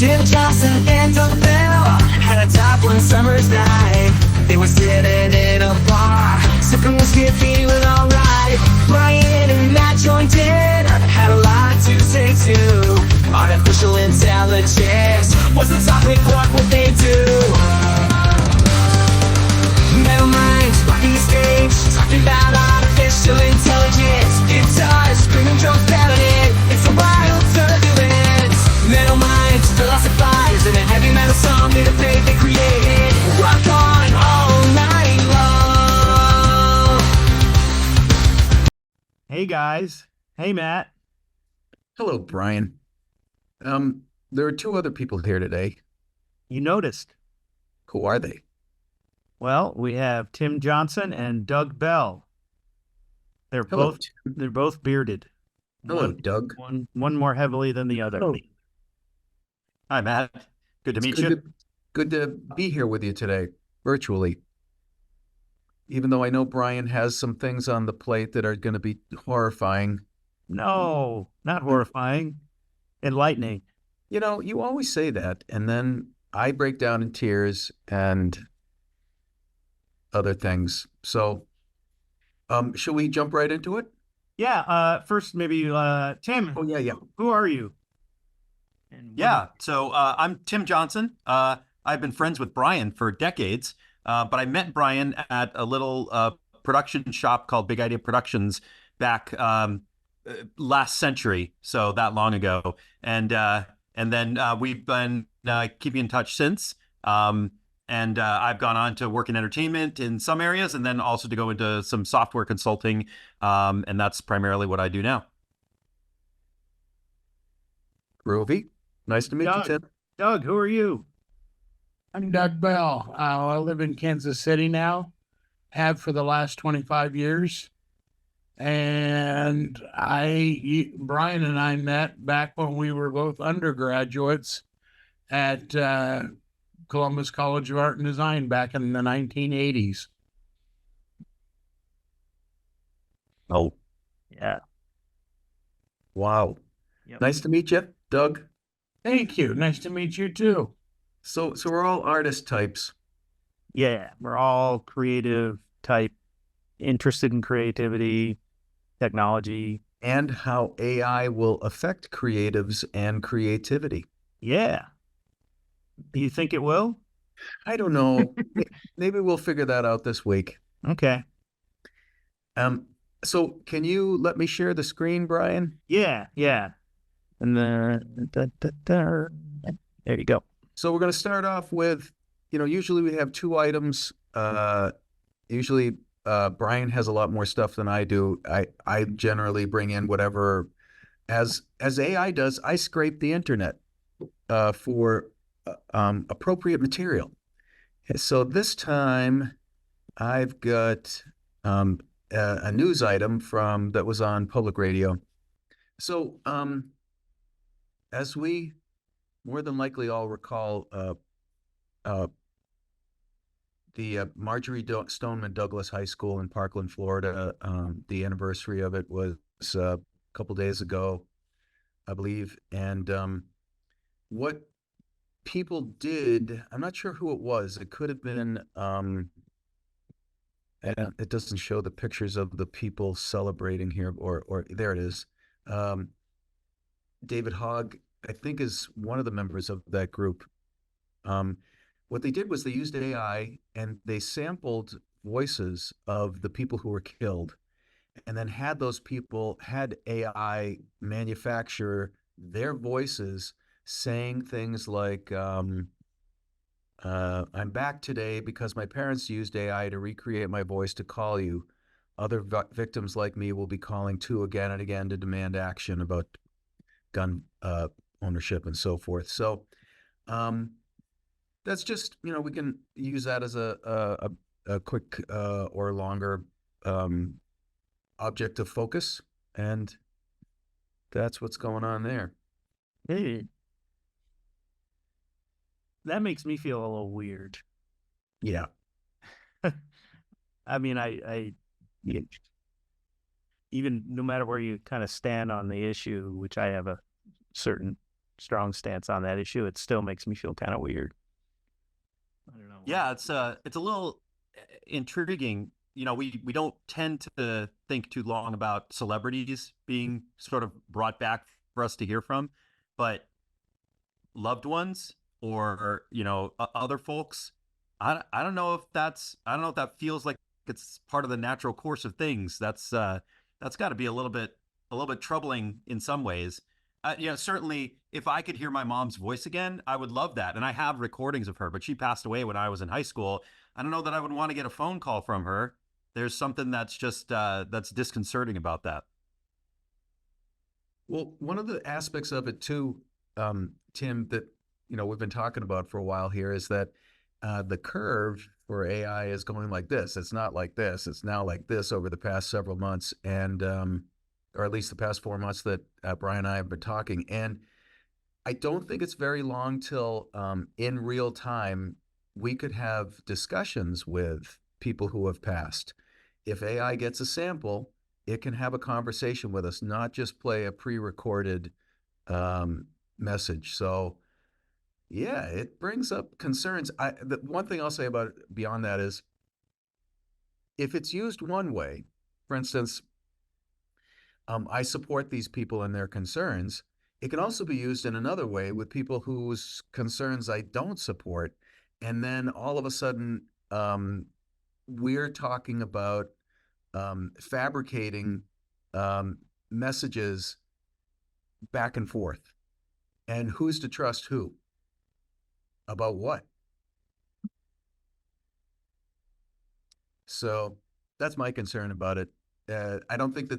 Jim Johnson and Doug Bell had a top one summer's night. They were sitting in a bar, sipping whiskey and feeling alright. Bryan and Matt joined in, had a lot to say too. Artificial intelligence was the topic, what they do? Metal minds rocking the stage, talking about artificial intelligence. Guitars, screaming drums, pounding it. It's a wild turbulence. Metal minds, philosophize in a heavy metal song. They the faith they created. Rock on all night long. Hey guys. Hey Matt. Hello, Bryan. There are two other people here today. You noticed. Who are they? Well, we have Tim Johnson and Doug Bell. They're Hello, both bearded. Hello, Doug. One more heavily than the other. Hello. Hi, Matt. Good to meet Good you. good to be here with you today, virtually. Even though I know Bryan has some things on the plate that are going to be horrifying. No, not horrifying. Enlightening. You know, you always say that, and then I break down in tears and other things. So, shall we jump right into it? Yeah, first maybe Tim. Oh, yeah. Who are you? And So I'm Tim Johnson. I've been friends with Bryan for decades, but I met Bryan at a little production shop called Big Idea Productions back last century, so that long ago. And then we've been keeping in touch since. And I've gone on to work in entertainment in some areas, and then also to go into some software consulting, and that's primarily what I do now. Groovy. Nice to meet you, Tim. Doug, who are you? I'm Doug Bell. I live in Kansas City now, have for the last 25 years. And Bryan and I met back when we were both undergraduates at Columbus College of Art and Design back in the 1980s. Oh, Yeah. wow. Yep. Nice to meet you, Doug. Thank you. Nice to meet you too. So we're all artist types. Yeah, we're all creative type, interested in creativity, technology. And how AI will affect creatives and creativity. Yeah. Do you think it will? I don't know. Maybe we'll figure that out this week. Okay. So can you let me share the screen, Bryan? Yeah. And then there you go. So we're going to start off with, usually we have two items. Usually Bryan has a lot more stuff than I do. I generally bring in whatever, as AI does, I scrape the internet for appropriate material. So this time I've got a news item that was on public radio. So as we more than likely all recall, the Marjorie Stoneman Douglas High School in Parkland, Florida, the anniversary of it was a couple days ago, I believe. And what people did, I'm not sure who it was. It could have been, it doesn't show the pictures of the people celebrating here, or there it is. David Hogg, I think, is one of the members of that group. What they did was they used AI and they sampled voices of the people who were killed, and then had AI manufacture their voices saying things like, I'm back today because my parents used AI to recreate my voice to call you. Other victims like me will be calling too again and again to demand action about gun ownership and so forth. So that's just, we can use that as a quick or longer object of focus, and that's what's going on there. Hey. That makes me feel a little weird. Yeah. I mean, even no matter where you kind of stand on the issue, which I have a certain strong stance on that issue, it still makes me feel kind of weird. I don't know. Yeah, it's a little intriguing. You know, we don't tend to think too long about celebrities being sort of brought back for us to hear from, but loved ones or, you know, other folks, I don't know if that feels like it's part of the natural course of things. That's got to be a little bit troubling in some ways. You know, certainly if I could hear my mom's voice again, I would love that. And I have recordings of her, but she passed away when I was in high school. I don't know that I would want to get a phone call from her. There's something that's just that's disconcerting about that. Well, one of the aspects of it too, Tim, that we've been talking about for a while here is that the curve for AI is going like this. It's not like this. It's now like this over the past several months, and or at least the past 4 months that Bryan and I have been talking. And I don't think it's very long till in real time we could have discussions with people who have passed. If AI gets a sample, it can have a conversation with us, not just play a pre-recorded message. So yeah, it brings up concerns. The one thing I'll say about it beyond that is if it's used one way, for instance, I support these people and their concerns. It can also be used in another way with people whose concerns I don't support. And then all of a sudden, we're talking about fabricating messages back and forth. And who's to trust who? About what? So that's my concern about it. I don't think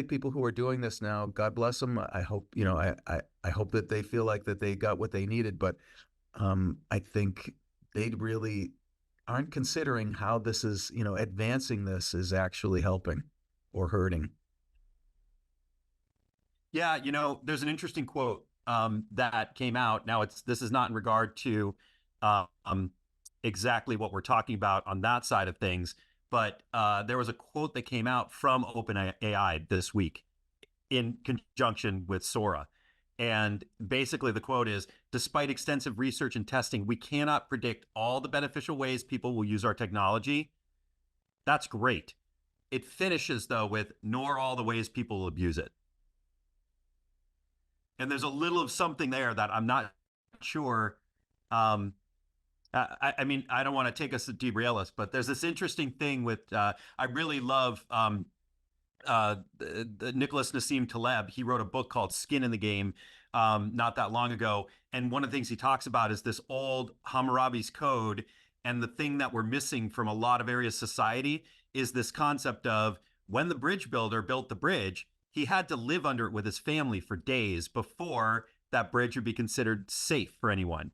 people who are doing this now, God bless them. I hope, I hope that they feel like that they got what they needed, but I think they really aren't considering how this is, advancing this is actually helping or hurting. Yeah, there's an interesting quote that came out. Now, this is not in regard to exactly what we're talking about on that side of things, but there was a quote that came out from OpenAI this week in conjunction with Sora. And basically the quote is, despite extensive research and testing, we cannot predict all the beneficial ways people will use our technology. That's great. It finishes, though, with nor all the ways people will abuse it. And there's a little of something there that I'm not sure. I mean, I don't want to take us to derail us, but there's this interesting thing with, I really love Nicholas Nassim Taleb. He wrote a book called Skin in the Game not that long ago. And one of the things he talks about is this old Hammurabi's code. And the thing that we're missing from a lot of areas of society is this concept of when the bridge builder built the bridge, he had to live under it with his family for days before that bridge would be considered safe for anyone.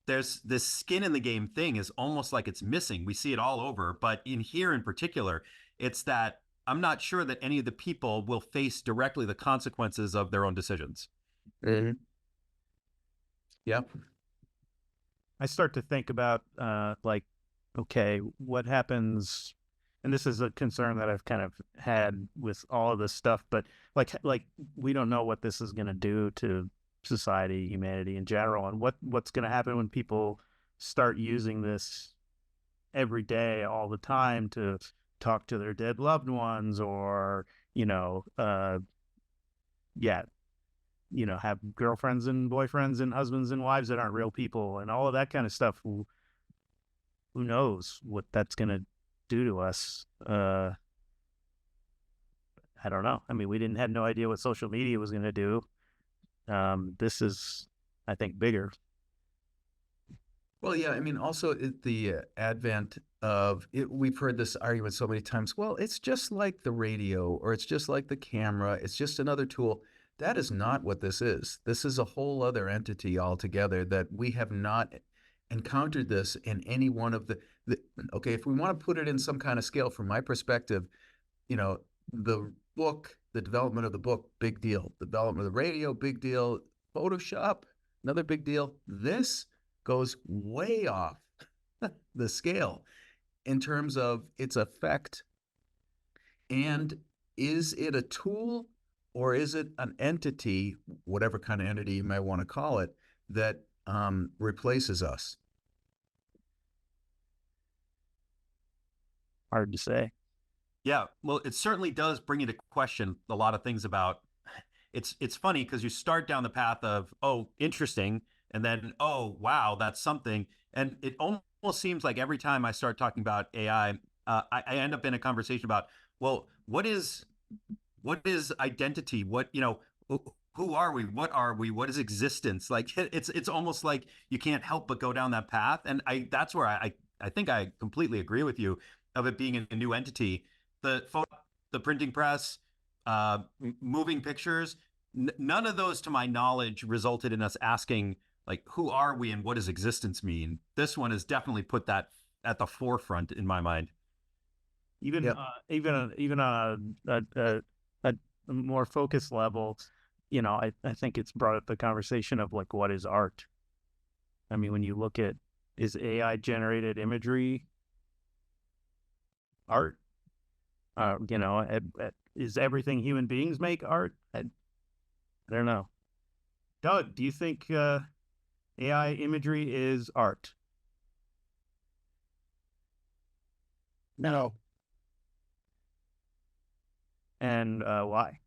There's this skin in the game thing is almost like it's missing. We see it all over, but in here in particular, it's that I'm not sure that any of the people will face directly the consequences of their own decisions. Mm-hmm. Yeah. I start to think about okay, what happens, and this is a concern that I've kind of had with all of this stuff, but like we don't know what this is going to do to society, humanity in general, and what's going to happen when people start using this every day, all the time, to talk to their dead loved ones, or have girlfriends and boyfriends and husbands and wives that aren't real people, and all of that kind of stuff. Who knows what that's going to do to us? I don't know. I mean, we had no idea what social media was going to do. This is, I think, bigger. Well, yeah, I mean, also the advent of it, we've heard this argument so many times. Well, it's just like the radio, or it's just like the camera. It's just another tool. That is not what this is. This is a whole other entity altogether that we have not encountered this in any one of okay, if we want to put it in some kind of scale, from my perspective, the book, the development of the book, big deal. The development of the radio, big deal. Photoshop, another big deal. This goes way off the scale in terms of its effect. And is it a tool or is it an entity, whatever kind of entity you may want to call it, that replaces us? Hard to say. Yeah, well, it certainly does bring into question a lot of things about. It's funny because you start down the path of, oh, interesting, and then, oh, wow, that's something, and it almost seems like every time I start talking about AI, I end up in a conversation about, well, what is identity? What, who are we? What are we? What is existence? Like it's almost like you can't help but go down that path, and that's where I think I completely agree with you of it being a new entity. The printing press, moving pictures, none of those, to my knowledge, resulted in us asking, like, who are we and what does existence mean? This one has definitely put that at the forefront in my mind. Even Yep. even on a more focused level, I think it's brought up the conversation of like, what is art? I mean, when you look at, is AI generated imagery art? Is everything human beings make art? I don't know. Doug, do you think AI imagery is art? No. And why?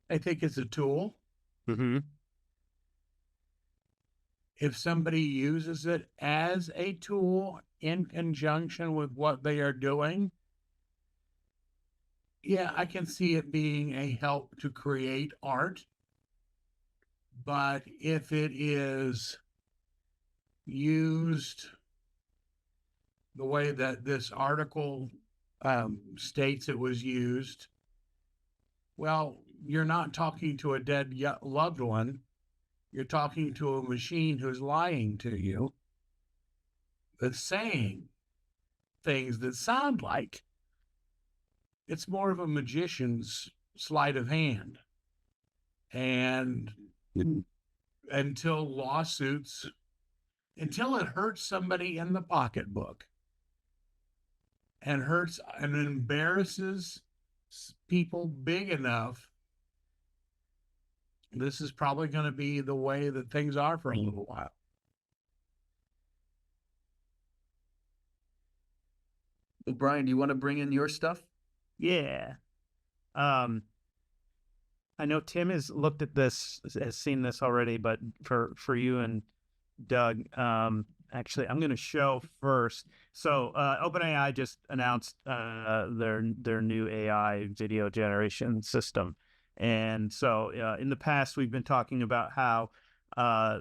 I think it's a tool. Mm-hmm. If somebody uses it as a tool in conjunction with what they are doing, yeah, I can see it being a help to create art. But if it is used the way that this article states it was used, well, you're not talking to a dead loved one. You're talking to a machine who's lying to you, that's saying things that sound like it's more of a magician's sleight of hand. And until it hurts somebody in the pocketbook and hurts and embarrasses people big enough, this is probably going to be the way that things are for a little while. Well, Bryan, do you want to bring in your stuff? Yeah. I know Tim has looked at this, has seen this already, but for you and Doug, actually, I'm going to show first. So, OpenAI just announced their new AI video generation system, and so in the past we've been talking about how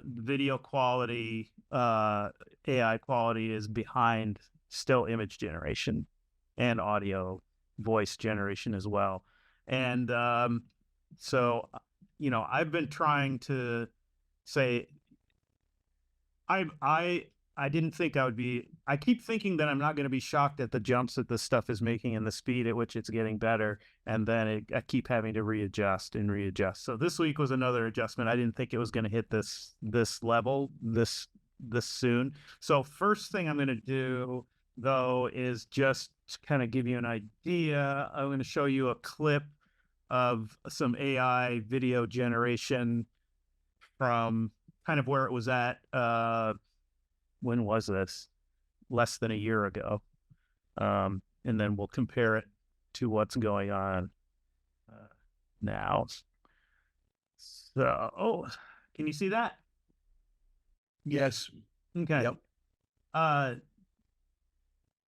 video quality, AI quality is behind still image generation and audio voice generation as well, and so I've been trying to say I didn't think I would be. I keep thinking that I'm not going to be shocked at the jumps that this stuff is making and the speed at which it's getting better, and then I keep having to readjust and readjust. So this week was another adjustment. I didn't think it was going to hit this level this soon. So first thing I'm going to do though is just kind of give you an idea. I'm going to show you a clip of some AI video generation from kind of where it was at. When was this? Less than a year ago. And then we'll compare it to what's going on now. So, can you see that? Yes. Okay. Yep.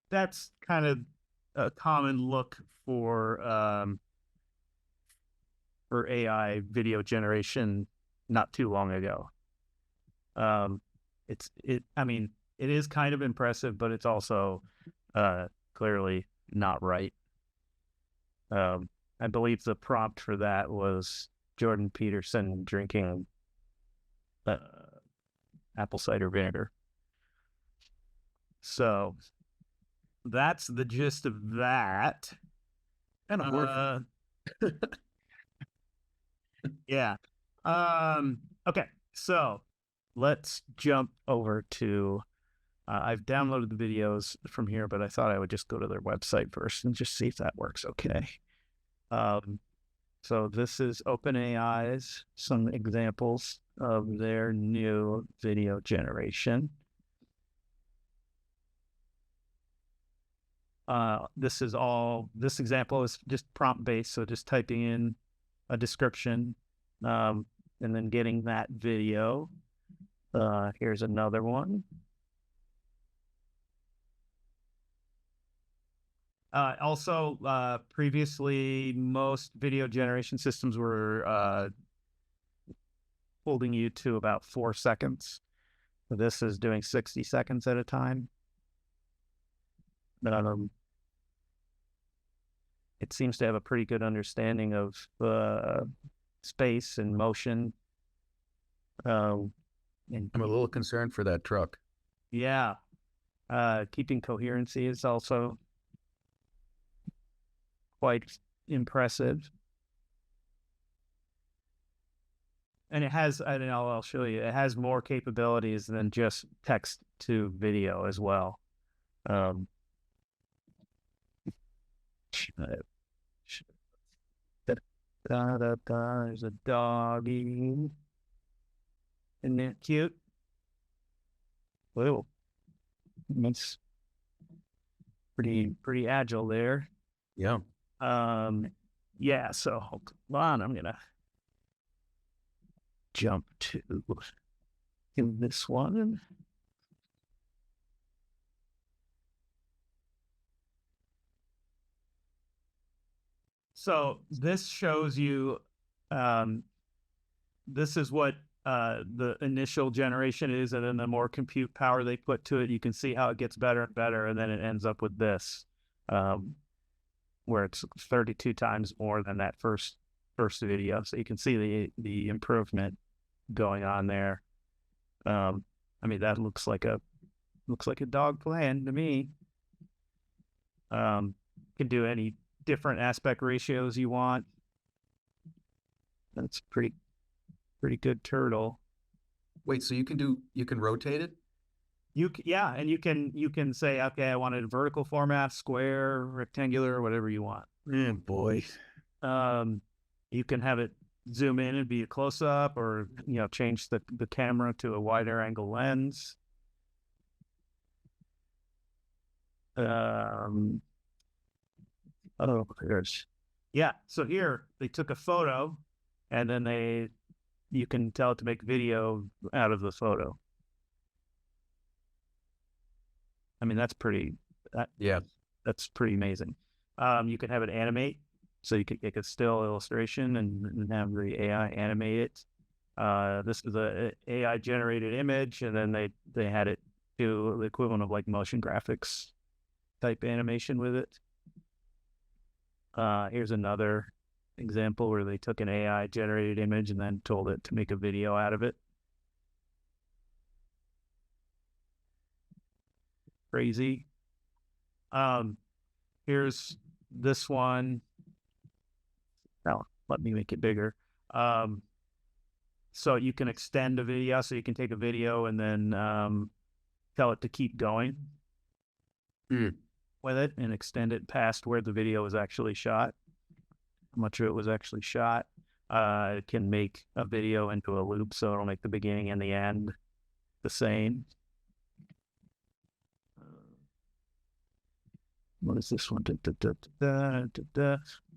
That's kind of a common look for AI video generation not too long ago. I mean, it is kind of impressive, but it's also clearly not right. I believe the prompt for that was Jordan Peterson drinking apple cider vinegar. So that's the gist of that. And a horse. Yeah. Okay. So let's jump over to I've downloaded the videos from here, but I thought I would just go to their website first and just see if that works okay. So this is OpenAI's, some examples of their new video generation. This example is just prompt based, so just typing in a description and then getting that video. Here's another one. Also, previously, most video generation systems were holding you to about 4 seconds. So this is doing 60 seconds at a time. It seems to have a pretty good understanding of space and motion. And I'm a little concerned for that truck. yeah, keeping coherency is also quite impressive. And it has, I don't know, I'll show you, it has more capabilities than just text to video as well. There's a doggy. Isn't that cute? Whoa. It's pretty agile there. Yeah. Yeah, so hold on, I'm gonna jump to in this one. So this shows you, this is what the initial generation is, and then the more compute power they put to it, you can see how it gets better and better, and then it ends up with this, where it's 32 times more than that first video. So you can see the improvement going on there. I mean, that looks like a dog playing to me. Can do any different aspect ratios you want. That's pretty good turtle. Wait, so you can rotate it? Yeah, and you can say, okay, I want it in vertical format, square, rectangular, whatever you want. Oh boy. You can have it zoom in and be a close up, or change the camera to a wider angle lens. Oh, yeah. So here they took a photo, and then you can tell it to make video out of the photo. I mean, that's pretty. Yeah, that's pretty amazing. You can have it animate, so you can take a still illustration and have the AI animate it. This is a AI generated image, and then they had it do the equivalent of like motion graphics type animation with it. Here's another example where they took an AI generated image and then told it to make a video out of it. Crazy. Here's this one. Now, let me make it bigger. So you can extend a video, so you can take a video and then tell it to keep going with it and extend it past where the video was actually shot, how much of it was actually shot. It can make a video into a loop, so it'll make the beginning and the end the same. What is this one?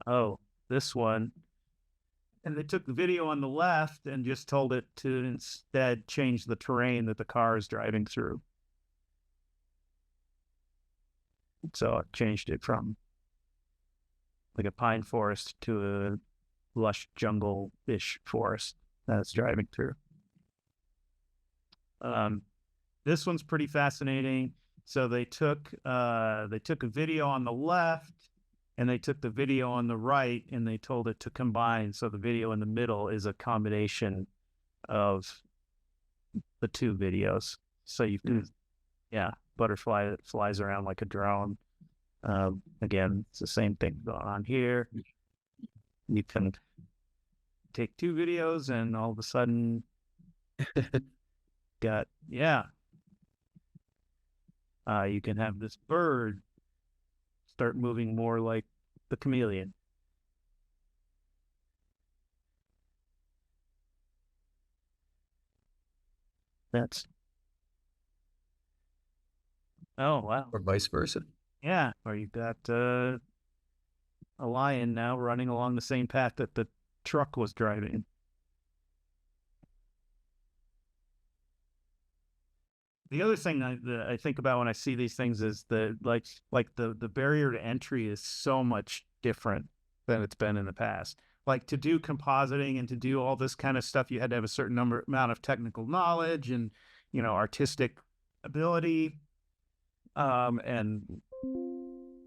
Oh, this one. And they took the video on the left and just told it to instead change the terrain that the car is driving through. So it changed it from like a pine forest to a lush jungle-ish forest that it's driving through. This one's pretty fascinating. So they took a video on the left and they took the video on the right and they told it to combine. So the video in the middle is a combination of the two videos. So you can, butterfly that flies around like a drone. Again, it's the same thing going on here. You can take two videos and all of a sudden got, You can have this bird start moving more like the chameleon. That's oh wow. Or vice versa. Yeah, or you've got a lion now running along the same path that the truck was driving. The other thing that I think about when I see these things is the the barrier to entry is so much different than it's been in the past. Like to do compositing and to do all this kind of stuff, you had to have a certain amount of technical knowledge and artistic ability, and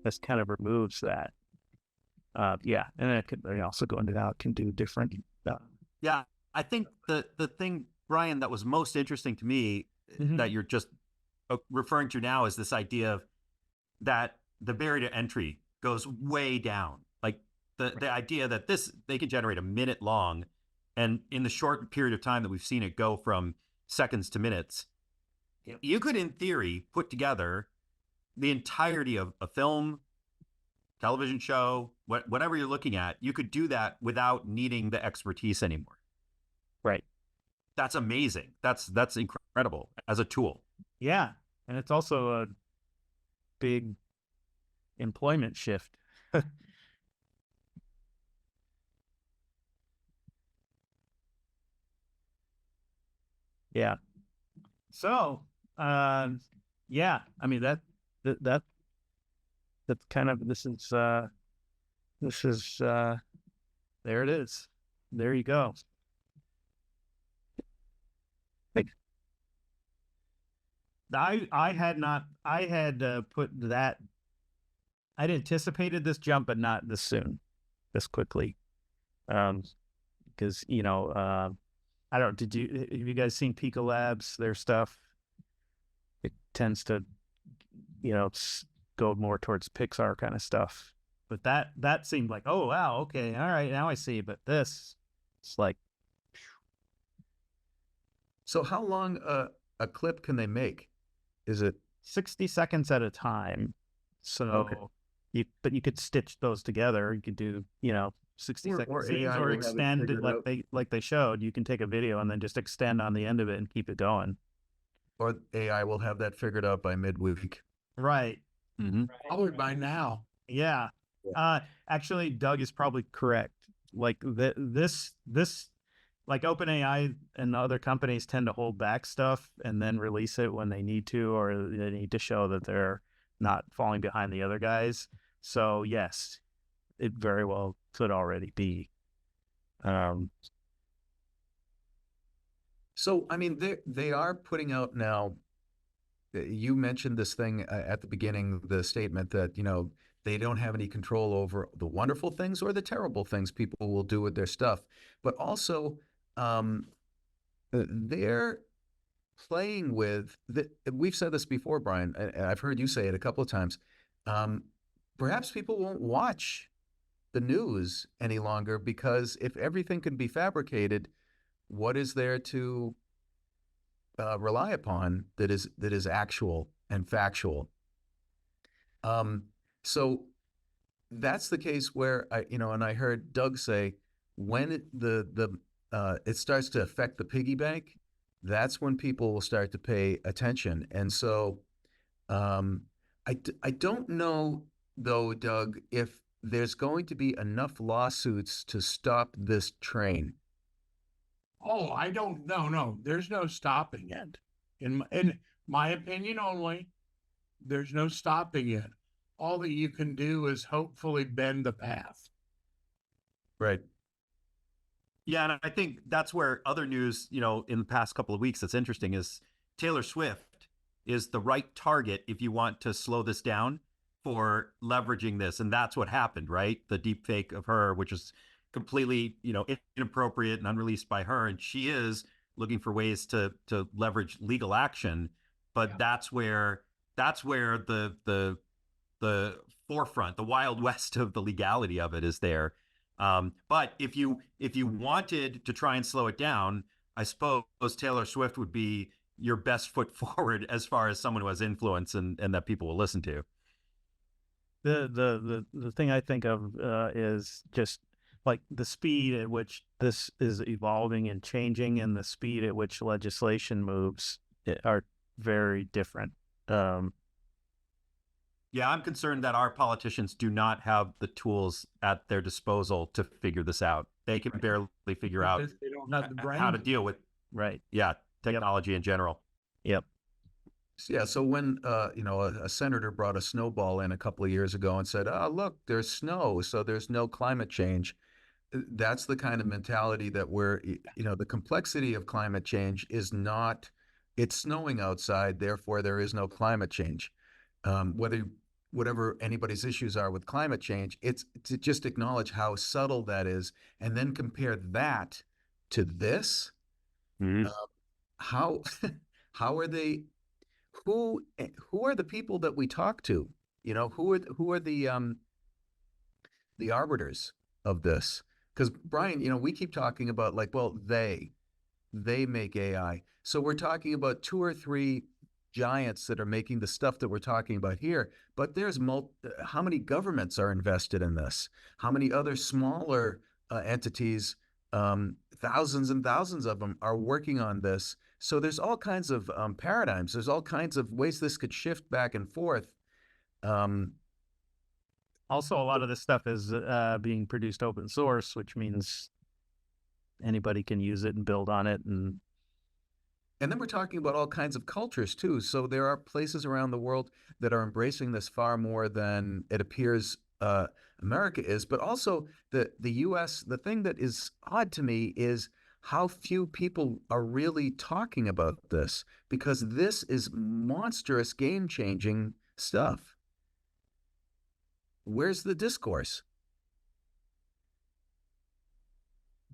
this kind of removes that. Yeah, and it could also go into how it can do different. Yeah, I think the thing, Bryan, that was most interesting to me that you're just referring to now is this idea of that the barrier to entry goes way down. Like the idea that they can generate a minute long, and in the short period of time that we've seen it go from seconds to minutes, you could, in theory, put together the entirety of a film, television show, whatever you're looking at. You could do that without needing the expertise anymore. Right. That's amazing. That's incredible as a tool. Yeah, and it's also a big employment shift. Yeah. So, yeah, I mean that's kind of this is there it is. There you go. I had put that. I'd anticipated this jump, but not this soon, this quickly, because I don't. Have you guys seen Pika Labs? Their stuff, it tends to, go more towards Pixar kind of stuff. But that seemed like, oh wow, okay, all right, now I see. But this, it's like, So how long a clip can they make? Is it 60 seconds at a time? So Okay. you could stitch those together. You could do 60 second or scenes, AI or will have it extend it figured like they showed. You can take a video and then just extend on the end of it and keep it going. or AI will have that figured out by midweek? Right. Probably by now. Yeah. Actually, Doug is probably correct. Like this, like OpenAI and other companies tend to hold back stuff and then release it when they need to, or they need to show that they're not falling behind the other guys. So yes, it very well could already be. So I mean, they are putting out now. You mentioned this thing at the beginning, the statement that they don't have any control over the wonderful things or the terrible things people will do with their stuff, but also they're playing with the. We've said this before, Bryan, and I've heard you say it a couple of times. Perhaps people won't watch the news any longer because if everything can be fabricated, what is there to rely upon that is actual and factual? So that's the case where and I heard Doug say when it starts to affect the piggy bank, that's when people will start to pay attention. And so I don't know though, Doug, if there's going to be enough lawsuits to stop this train. Oh, I don't know. No, there's no stopping it. In my opinion only, there's no stopping it. All that you can do is hopefully bend the path. Right. Yeah, and I think that's where other news, in the past couple of weeks that's interesting is Taylor Swift is the right target if you want to slow this down for leveraging this. And that's what happened, right? The deep fake of her, which is completely, inappropriate and unreleased by her. And she is looking for ways to leverage legal action. But that's where the forefront, the Wild West of the legality of it is there. But if you wanted to try and slow it down, I suppose Taylor Swift would be your best foot forward as far as someone who has influence and that people will listen to. The thing I think of is just like the speed at which this is evolving and changing, and the speed at which legislation moves are very different. Yeah, I'm concerned that our politicians do not have the tools at their disposal to figure this out. They can barely figure out Because they don't have the brain. how to deal with, Right. technology in general. Yep. Yeah, so when a senator brought a snowball in a couple of years ago and said, "Oh, look, there's snow, so there's no climate change." That's the kind of mentality that the complexity of climate change is not, it's snowing outside, therefore there is no climate change. Whatever anybody's issues are with climate change, it's to just acknowledge how subtle that is, and then compare that to this. How how are they? Who are the people that we talk to? Who are the arbiters of this? Because Bryan, we keep talking about like, well, they make AI. So we're talking about 2 or 3 giants that are making the stuff that we're talking about here. But there's how many governments are invested in this? How many other smaller entities, thousands and thousands of them, are working on this? So there's all kinds of paradigms. There's all kinds of ways this could shift back and forth. Also, a lot of this stuff is being produced open source, which means anybody can use it and build on it. And then we're talking about all kinds of cultures too. So there are places around the world that are embracing this far more than it appears America is. But also the U.S., the thing that is odd to me is how few people are really talking about this, because this is monstrous, game-changing stuff. Where's the discourse?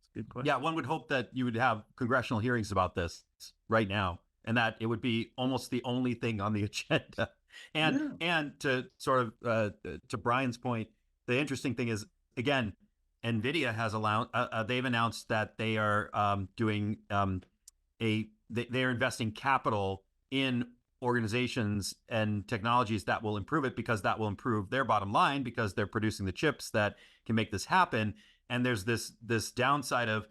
that's a good question. Yeah, one would hope that you would have congressional hearings about this right now, and that it would be almost the only thing on the agenda. And to sort of to Bryan's point, the interesting thing is, again, NVIDIA has they've announced that they are doing they're investing capital in organizations and technologies that will improve it, because that will improve their bottom line, because they're producing the chips that can make this happen. And there's this downside of,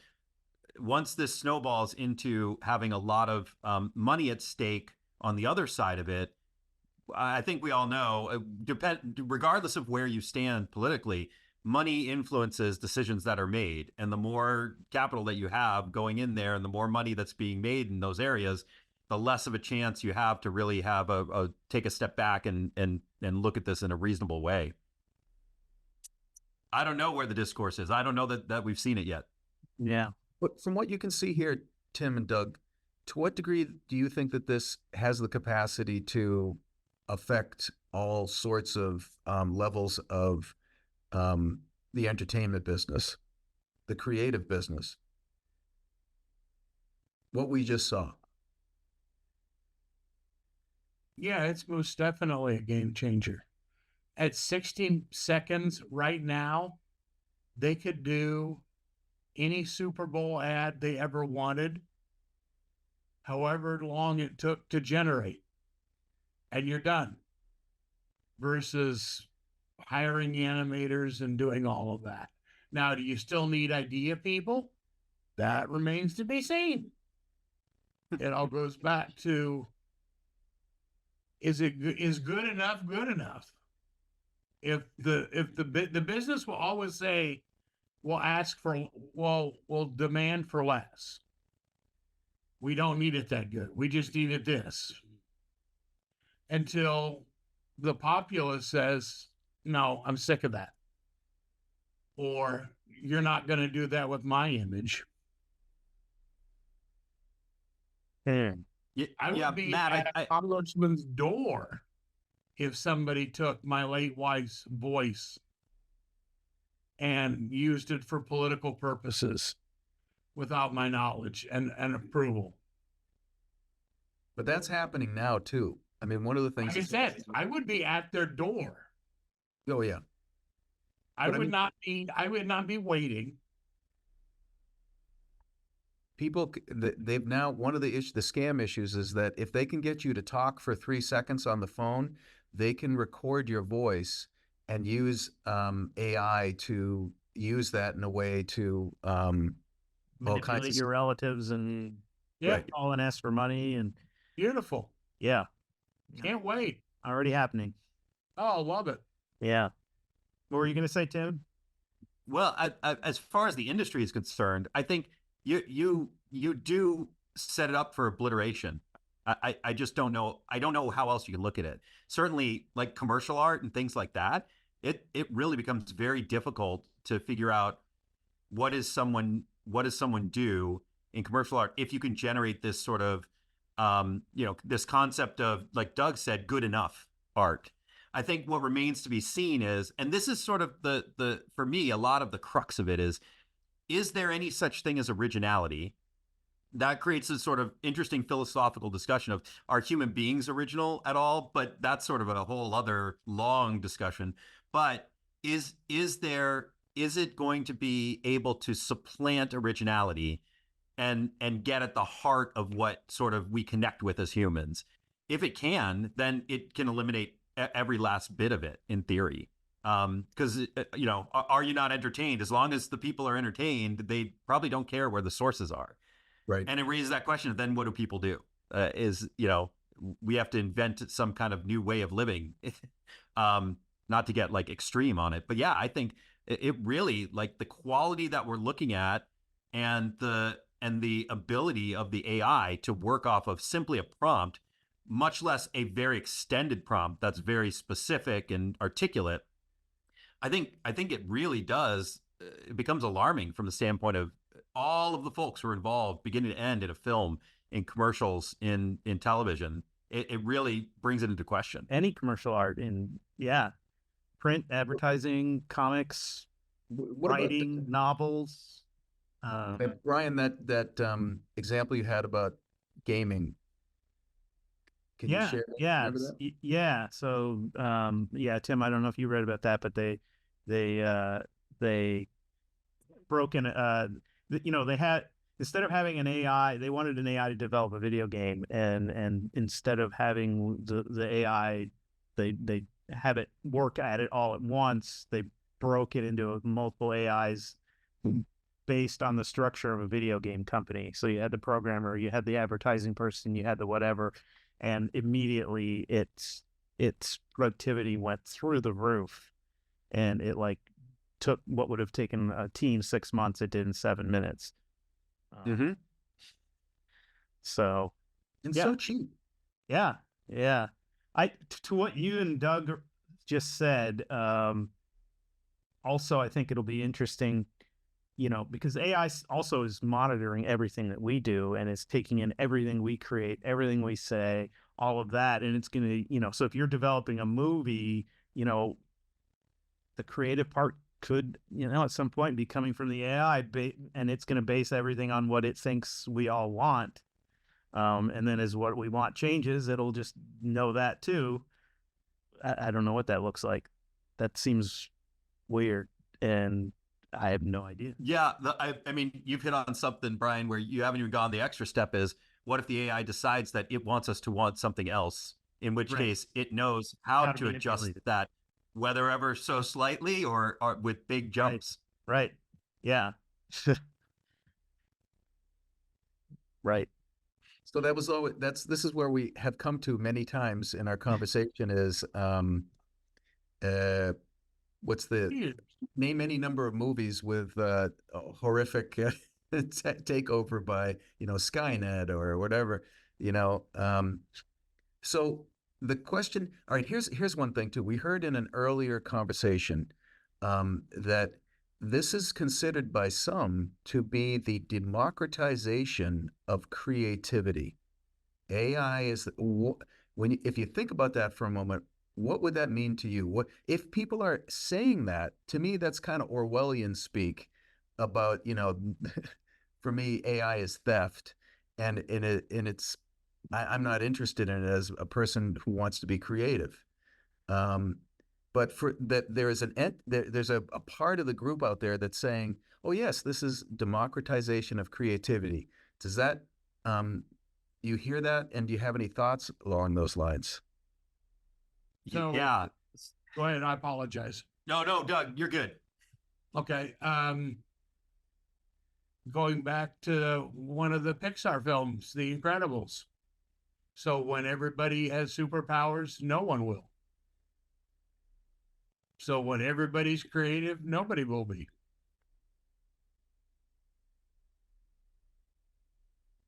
once this snowballs into having a lot of money at stake on the other side of it, I think we all know, regardless of where you stand politically, money influences decisions that are made. And the more capital that you have going in there, and the more money that's being made in those areas, the less of a chance you have to really have take a step back and look at this in a reasonable way. I don't know where the discourse is. I don't know that we've seen it yet. Yeah. But from what you can see here, Tim and Doug, to what degree do you think that this has the capacity to affect all sorts of levels of the entertainment business, the creative business? What we just saw. Yeah, it's most definitely a game changer. At 16 seconds right now, they could do any Super Bowl ad they ever wanted, however long it took to generate, and you're done. Versus hiring animators and doing all of that. Now, do you still need idea people? That remains to be seen. It all goes back to, is good enough good enough? If the business will always say, we'll demand for less. We don't need it that good. We just need it this. Until the populace says, no, I'm sick of that. Or you're not going to do that with my image. I would be Matt, at a congressman's door if somebody took my late wife's voice and used it for political purposes without my knowledge and approval. But that's happening now too. I mean, one of the things, like I said, I would be at their door. Oh yeah. I would not be waiting. they've now, one of the scam issues is that if they can get you to talk for 3 seconds on the phone, they can record your voice and use AI to use that in a way to all kinds Manipulate of your relatives and Yeah, call and ask for money, and beautiful. yeah, Can't wait. already happening. Oh, love it. Yeah. What were you going to say, Tim? Well, as far as the industry is concerned, I think you do set it up for obliteration. I just don't know. I don't know how else you can look at it. Certainly, like commercial art and things like that, it really becomes very difficult to figure out what does someone do in commercial art if you can generate this sort of this concept of, like Doug said, good enough art. I think what remains to be seen is, and this is sort of the for me, a lot of the crux of it is there any such thing as originality? That creates a sort of interesting philosophical discussion of, are human beings original at all? But that's sort of a whole other long discussion. But is it going to be able to supplant originality and get at the heart of what sort of we connect with as humans? If it can, then it can eliminate every last bit of it in theory. Because are you not entertained? As long as the people are entertained, they probably don't care where the sources are. right. And it raises that question of, then what do people do? We have to invent some kind of new way of living. Not to get like extreme on it, but yeah, I think it really, like, the quality that we're looking at and the ability of the AI to work off of simply a prompt, much less a very extended prompt that's very specific and articulate. I think it really does. It becomes alarming from the standpoint of all of the folks who are involved, beginning to end, in a film, in commercials, in television. It really brings it into question. Any commercial art in, print, advertising, comics, What writing, novels. Bryan, that example you had about gaming? Can you share? Remember that? Yeah. So, Tim, I don't know if you read about that, but they broke in. They had, instead of having an AI, they wanted an AI to develop a video game, and instead of having the AI, they have it work at it all at once. They broke it into multiple AIs based on the structure of a video game company. So you had the programmer, you had the advertising person, you had the whatever, and immediately its productivity went through the roof, and it like took what would have taken a team 6 months, it did in 7 minutes. So, And yeah. so cheap. Yeah. To what you and Doug just said, also, I think it'll be interesting, because AI also is monitoring everything that we do, and it's taking in everything we create, everything we say, all of that. And it's going to, so if you're developing a movie, the creative part could, at some point be coming from the AI, and it's going to base everything on what it thinks we all want. And then as what we want changes, it'll just know that too. I don't know what that looks like. That seems weird, and I have no idea. Yeah, I mean, you've hit on something, Bryan, where you haven't even gone the extra step. Is, what if the AI decides that it wants us to want something else? In which case, it knows how to adjust that, whether ever so slightly or with big jumps. Right. Yeah. Right. So that was always, this is where we have come to many times in our conversation is what's the name any number of movies with a horrific takeover by Skynet or whatever, so the question, all right, here's one thing too. We heard in an earlier conversation that this is considered by some to be the democratization of creativity. AI is if you think about that for a moment, what would that mean to you? What if people are saying that? To me, that's kind of Orwellian speak about, for me, AI is theft, and it's I'm not interested in it as a person who wants to be creative. But for that, there's a part of the group out there that's saying, "Oh yes, this is democratization of creativity." Does that, you hear that, and do you have any thoughts along those lines? So- Yeah. Go ahead. I apologize. No, Doug, you're good. Okay. Going back to one of the Pixar films, The Incredibles. So when everybody has superpowers, no one will. So when everybody's creative, nobody will be.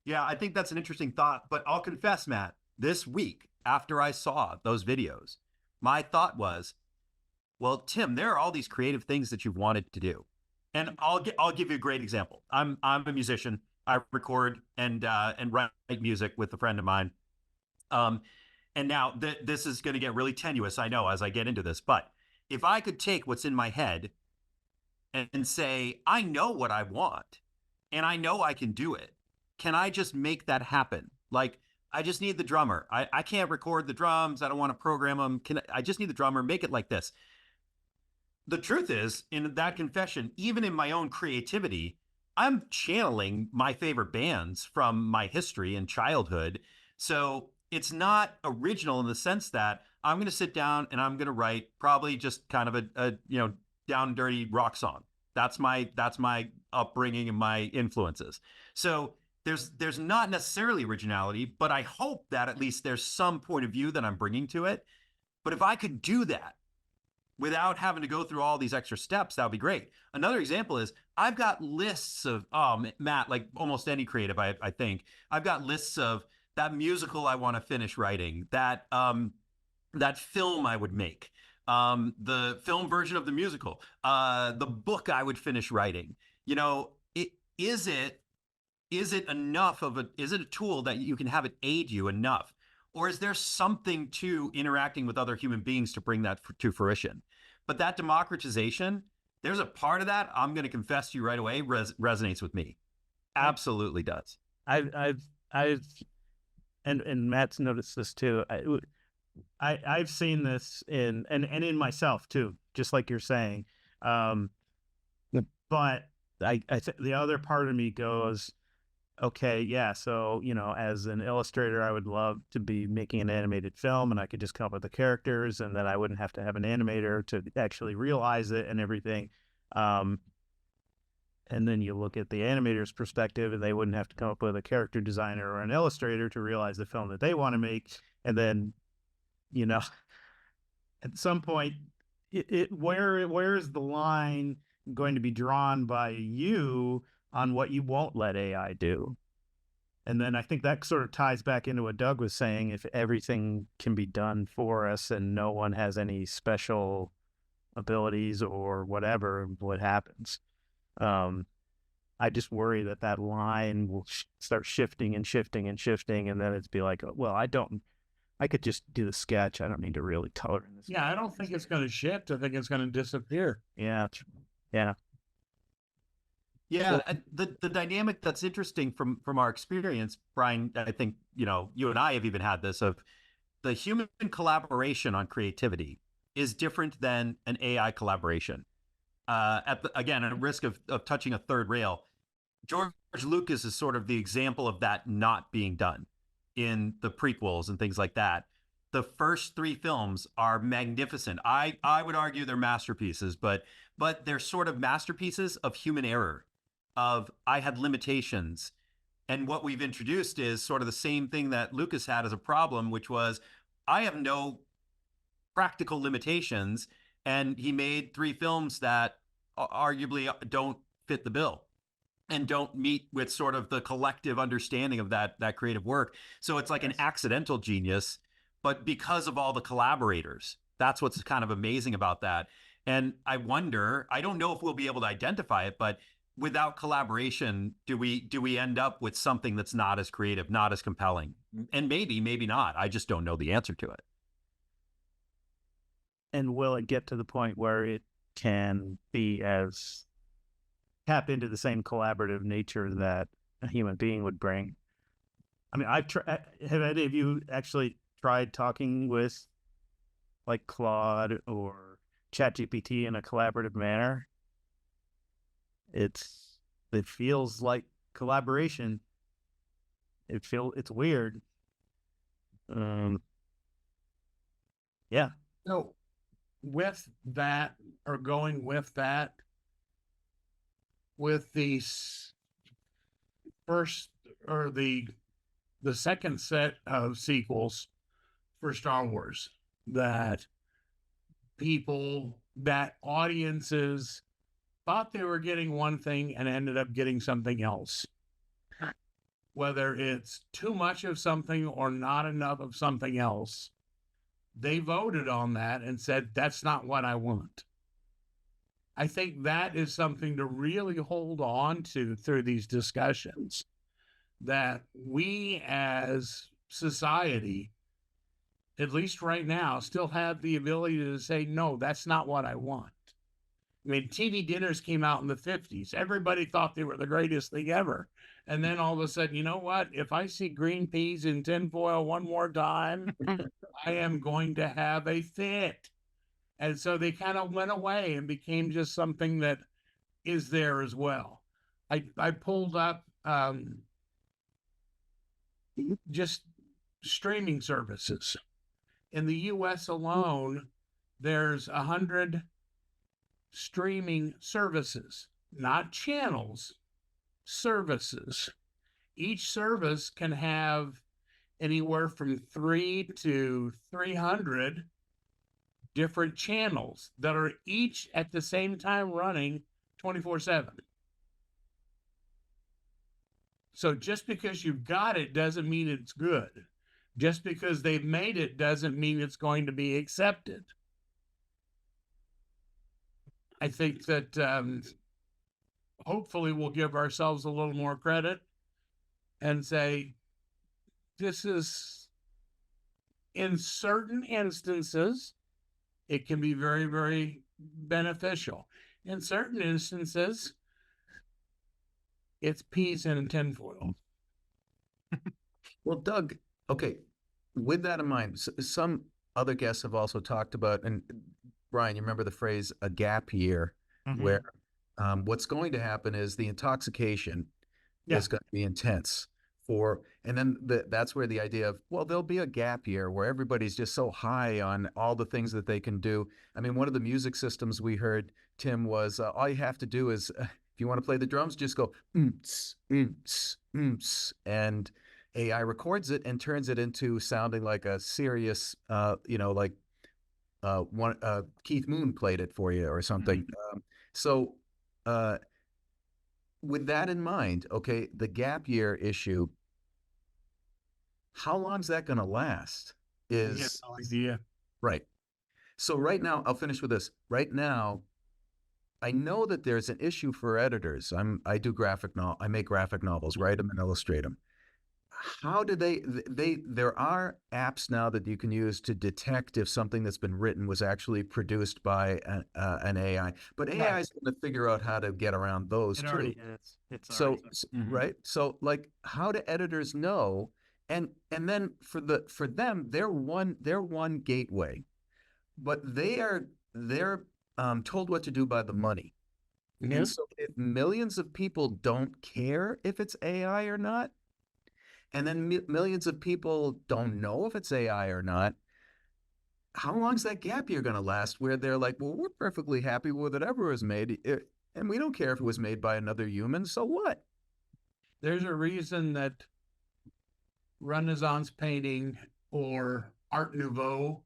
Yeah, I think that's an interesting thought, but I'll confess, Matt, this week after I saw those videos, my thought was, well, Tim, there are all these creative things that you've wanted to do. And I'll give you a great example. I'm a musician. I record and write music with a friend of mine. And now this is going to get really tenuous, I know, as I get into this. But if I could take what's in my head and say, I know what I want, and I know I can do it. Can I just make that happen? Like, I just need the drummer. I can't record the drums. I don't want to program them. I just need the drummer. Make it like this. The truth is, in that confession, even in my own creativity, I'm channeling my favorite bands from my history and childhood. So it's not original in the sense that I'm going to sit down and I'm going to write probably just kind of a down and dirty rock song. That's my upbringing and my influences. So there's not necessarily originality, but I hope that at least there's some point of view that I'm bringing to it. But if I could do that without having to go through all these extra steps, that would be great. Another example is I've got lists of, Matt, like almost any creative, I think, I've got lists of that musical I want to finish writing, that film I would make, the film version of the musical, the book I would finish writing. Is it enough is it a tool that you can have it aid you enough? Or is there something to interacting with other human beings to bring that to fruition? But that democratization, there's a part of that, I'm going to confess to you right away, resonates with me. Absolutely does. I've and Matt's noticed this too. I've seen this in myself too, just like you're saying. But I think the other part of me goes, okay, yeah, so, as an illustrator, I would love to be making an animated film and I could just come up with the characters and then I wouldn't have to have an animator to actually realize it and everything. And then you look at the animator's perspective and they wouldn't have to come up with a character designer or an illustrator to realize the film that they want to make. And then, at some point, where is the line going to be drawn by you on what you won't let AI do? And then I think that sort of ties back into what Doug was saying. If everything can be done for us and no one has any special abilities or whatever, what happens? I just worry that line will start shifting and shifting and shifting. And then it's be like, well, I could just do the sketch. I don't need to really color in this. Yeah, I don't think it's going to shift. I think it's going to disappear. Yeah. Yeah. Yeah, the dynamic that's interesting from our experience, Bryan, I think, you and I have even had this, of the human collaboration on creativity is different than an AI collaboration. Again, at risk of touching a third rail, George Lucas is sort of the example of that not being done in the prequels and things like that. The first three films are magnificent. I would argue they're masterpieces, but they're sort of masterpieces of human error, of I had limitations. And what we've introduced is sort of the same thing that Lucas had as a problem, which was I have no practical limitations. And he made three films that arguably don't fit the bill and don't meet with sort of the collective understanding of that creative work. So it's like an accidental genius, but because of all the collaborators, that's what's kind of amazing about that. And I wonder, I don't know if we'll be able to identify it, but without collaboration, do we end up with something that's not as creative, not as compelling? And maybe not. I just don't know the answer to it. And will it get to the point where it can be as tap into the same collaborative nature that a human being would bring? I mean, have any of you actually tried talking with like Claude or ChatGPT in a collaborative manner? It feels like collaboration, it's weird. Yeah. So with that, or going with that, with the first or the second set of sequels for Star Wars, that audiences thought they were getting one thing and ended up getting something else. Whether it's too much of something or not enough of something else, they voted on that and said, that's not what I want. I think that is something to really hold on to through these discussions, that we as society, at least right now, still have the ability to say, no, that's not what I want. I mean, TV dinners came out in the 50s. Everybody thought they were the greatest thing ever. And then all of a sudden, you know what? If I see green peas in tinfoil one more time, I am going to have a fit. And so they kind of went away and became just something that is there as well. I pulled up just streaming services. In the US alone, there's 100 streaming services, not channels, services. Each service can have anywhere from 3 to 300 different channels that are each at the same time running 24/7. So just because you've got it doesn't mean it's good. Just because they've made it doesn't mean it's going to be accepted. I think that hopefully we'll give ourselves a little more credit and say, this is, in certain instances, it can be very, very beneficial. In certain instances, it's peas in a tinfoil. Well, Doug, okay, with that in mind, some other guests have also talked about, and Bryan, you remember the phrase "a gap year," where what's going to happen is the intoxication is going to be intense and then that's where the idea of, well, there'll be a gap year where everybody's just so high on all the things that they can do. I mean, one of the music systems we heard, Tim, was all you have to do is, if you want to play the drums, just go, and AI records it and turns it into sounding like a serious, like Keith Moon played it for you or something. So with that in mind, okay, the gap year issue, how long is that going to last? Right. So right now, I'll finish with this. Right now, I know that there's an issue for editors. I do I make graphic novels, write them and illustrate them. How do there are apps now that you can use to detect if something that's been written was actually produced by an AI, but AI is going to figure out how to get around those too. Already is. It's So, already right. So like, how do editors know? And then for them, they're one gateway, but they're told what to do by the money. And so if millions of people don't care if it's AI or not, and then millions of people don't know if it's AI or not, how long is that gap year going to last where they're like, well, we're perfectly happy with whatever was made, and we don't care if it was made by another human, so what? There's a reason that Renaissance painting or Art Nouveau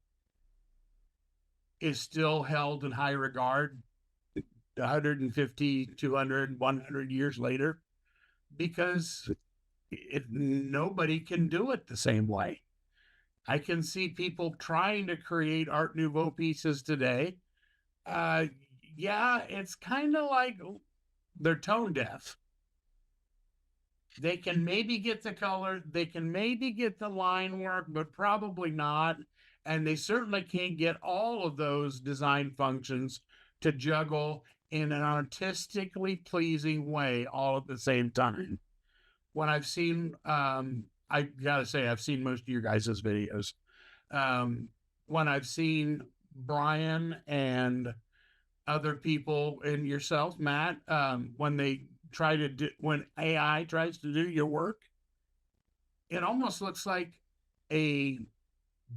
is still held in high regard 150, 200, 100 years later, because nobody can do it the same way. I can see people trying to create Art Nouveau pieces today. It's kind of like they're tone deaf. They can maybe get the color, they can maybe get the line work, but probably not. And they certainly can't get all of those design functions to juggle in an artistically pleasing way all at the same time. When I've seen, I gotta say, I've seen most of your guys' videos. When I've seen Bryan and other people and yourself, Matt, when AI tries to do your work, it almost looks like a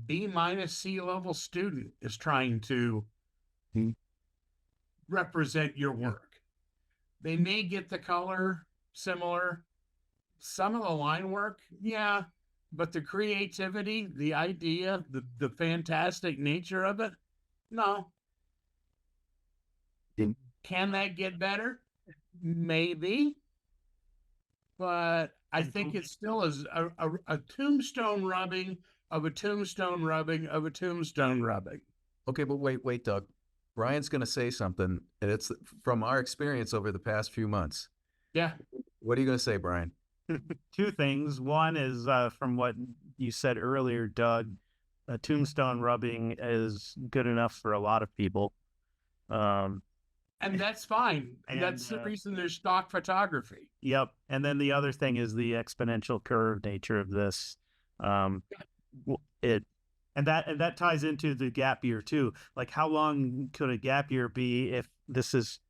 B minus C level student is trying to represent your work. They may get the color similar, some of the line work, yeah, but the creativity, the idea, the fantastic nature of it, no. Can that get better? Maybe. But I think it still is a tombstone rubbing of a tombstone rubbing of a tombstone rubbing. Okay, but wait, Doug. Brian's going to say something, and it's from our experience over the past few months. Yeah. What are you going to say, Brian? Two things. One is from what you said earlier, Doug, tombstone rubbing is good enough for a lot of people. And that's fine. And that's the reason there's stock photography. Yep. And then the other thing is the exponential curve nature of this. And that ties into the gap year too. Like, how long could a gap year be if this is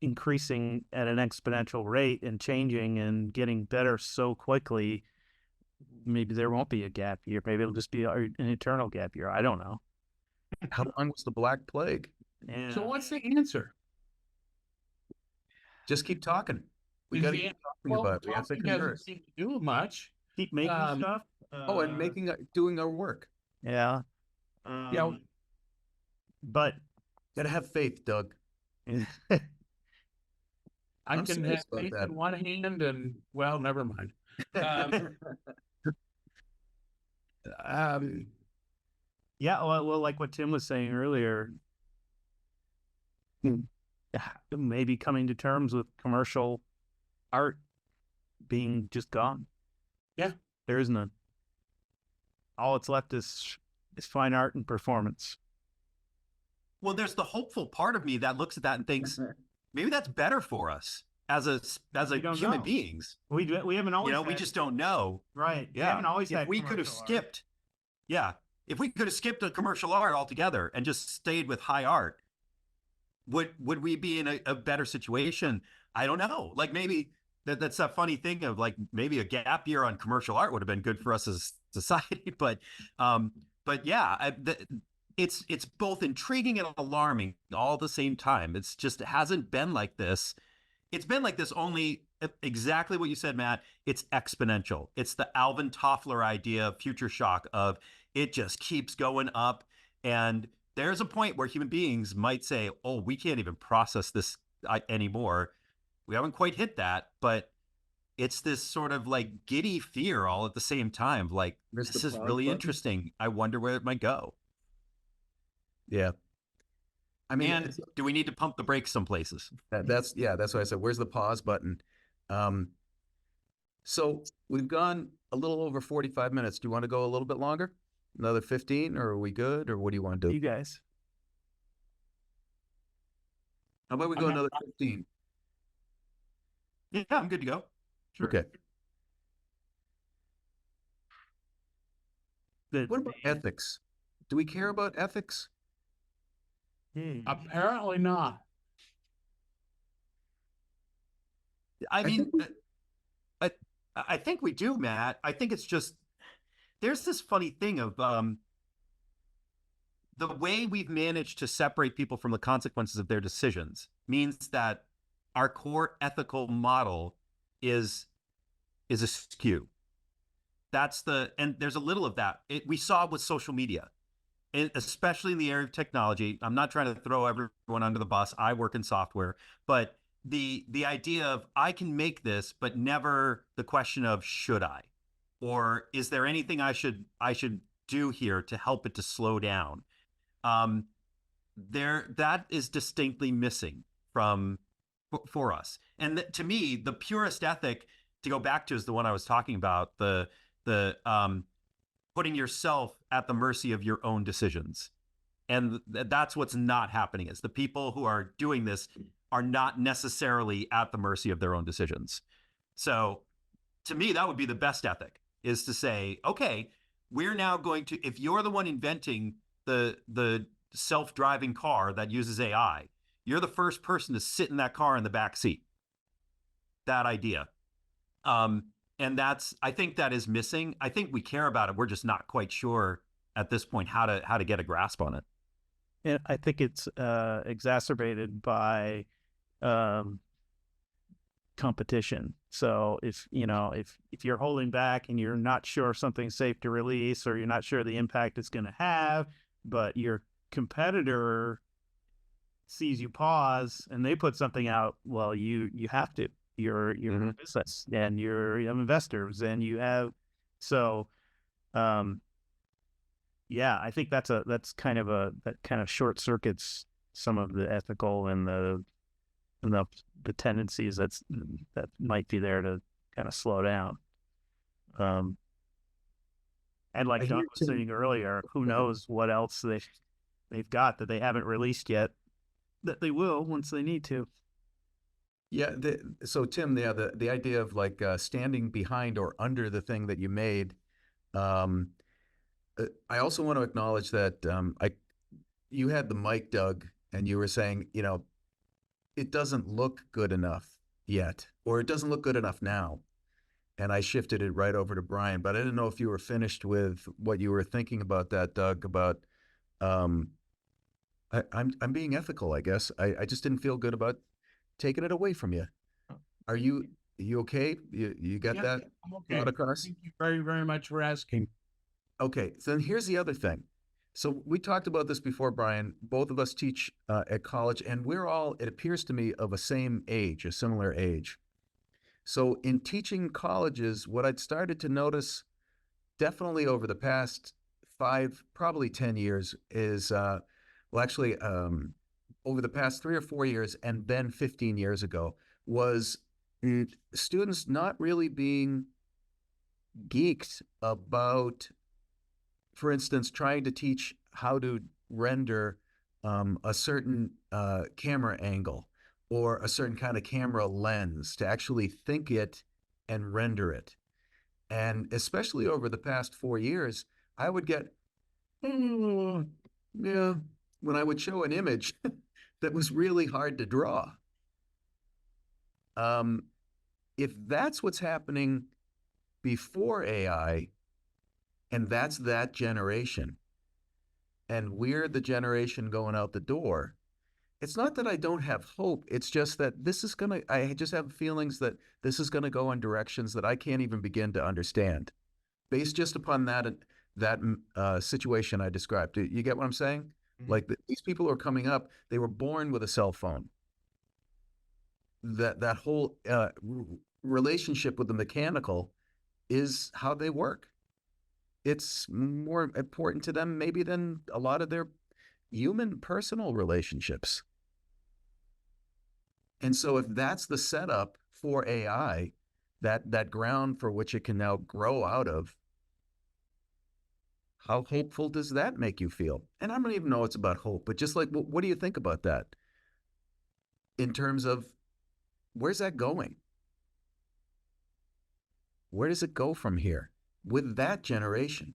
increasing at an exponential rate and changing and getting better so quickly? Maybe there won't be a gap year. Maybe it'll just be an eternal gap year. I don't know. How long was the Black Plague? Yeah. So what's the answer? Just keep talking. We got to keep talking about it. We have to doesn't converse. seem to do much. Keep making stuff. And doing our work. Yeah. Yeah. But Got to have faith, Doug. I I'm can serious have about faith that. in one hand and, well, never mind. yeah, well, like what Tim was saying earlier, maybe coming to terms with commercial art being just gone. Yeah. There is none. All that's left is fine art and performance. Well, there's the hopeful part of me that looks at that and thinks maybe that's better for us as a human beings. We haven't always we just don't know. Right. Yeah. We haven't always had if we could have commercial art. skipped. Yeah. If we could have skipped a commercial art altogether and just stayed with high art, would we be in a better situation? I don't know. Like, maybe that's that funny thing of, like, maybe a gap year on commercial art would have been good for us as a society. But yeah, it's both intriguing and alarming all at the same time. It hasn't been like this. It's been like this only exactly what you said, Matt. It's exponential. It's the Alvin Toffler idea of future shock of it just keeps going up. And there's a point where human beings might say, oh, we can't even process this anymore. We haven't quite hit that, but it's this sort of like giddy fear all at the same time. Like, this is really interesting. I wonder where it might go. Yeah. I mean, and do we need to pump the brakes some places? that's what I said. Where's the pause button? So we've gone a little over 45 minutes. Do you want to go a little bit longer? Another 15, or are we good? Or what do you want to do? You guys. How about we go another 15? Yeah, I'm good to go. Sure. Okay. What about ethics? Do we care about ethics? Apparently not. I mean, I think we do, Matt. I think it's just, there's this funny thing of the way we've managed to separate people from the consequences of their decisions means that our core ethical model is askew. And there's a little of that. We saw with social media, especially in the area of technology. I'm not trying to throw everyone under the bus. I work in software, but the idea of I can make this, but never the question of should I, or is there anything I should do here to help it to slow down? That is distinctly missing for us. And to me, the purest ethic to go back to is the one I was talking about, the putting yourself at the mercy of your own decisions. And that's what's not happening, is the people who are doing this are not necessarily at the mercy of their own decisions. So to me, that would be the best ethic, is to say, okay, we're now going to, if you're the one inventing the self-driving car that uses AI, you're the first person to sit in that car in the back seat. That idea. And And I think that is missing. I think we care about it. We're just not quite sure at this point how to get a grasp on it. And I think it's exacerbated by competition. So if you're holding back and you're not sure if something's safe to release, or you're not sure the impact it's going to have, but your competitor sees you pause and they put something out, well, you have to. You're a business, and you have investors, and you have yeah, I think that kind of short circuits some of the ethical and the tendencies that might be there to kind of slow down. And like John was saying earlier, who knows what else they've got that they haven't released yet, that they will once they need to. Yeah. So Tim, the idea of like standing behind or under the thing that you made. I also want to acknowledge that you had the mic, Doug, and you were saying, it doesn't look good enough yet, or it doesn't look good enough now. And I shifted it right over to Bryan, but I didn't know if you were finished with what you were thinking about that, Doug, about I'm being ethical, I guess. I just didn't feel good about taking it away from you. Are you okay? You got that? I'm okay. Brought across? Thank you very, very much for asking. Okay, so then here's the other thing. So we talked about this before, Bryan. Both of us teach at college, and we're all, it appears to me, of a similar age. So in teaching colleges, what I'd started to notice definitely over the past 5, probably 10 years is, over the past 3 or 4 years, and then 15 years ago, was students not really being geeked about, for instance, trying to teach how to render a certain camera angle or a certain kind of camera lens, to actually think it and render it. And especially over the past 4 years, I would get, when I would show an image that was really hard to draw. If that's what's happening before AI, and that's that generation, and we're the generation going out the door, it's not that I don't have hope. It's just that I just have feelings that this is going to go in directions that I can't even begin to understand, based just upon that situation I described. Do you get what I'm saying? Mm-hmm. Like these people who are coming up, they were born with a cell phone. That whole relationship with the mechanical is how they work. It's more important to them maybe than a lot of their human personal relationships. And so if that's the setup for AI, that ground for which it can now grow out of, how hopeful does that make you feel? And I don't even know it's about hope, but just like, what do you think about that in terms of where's that going? Where does it go from here with that generation?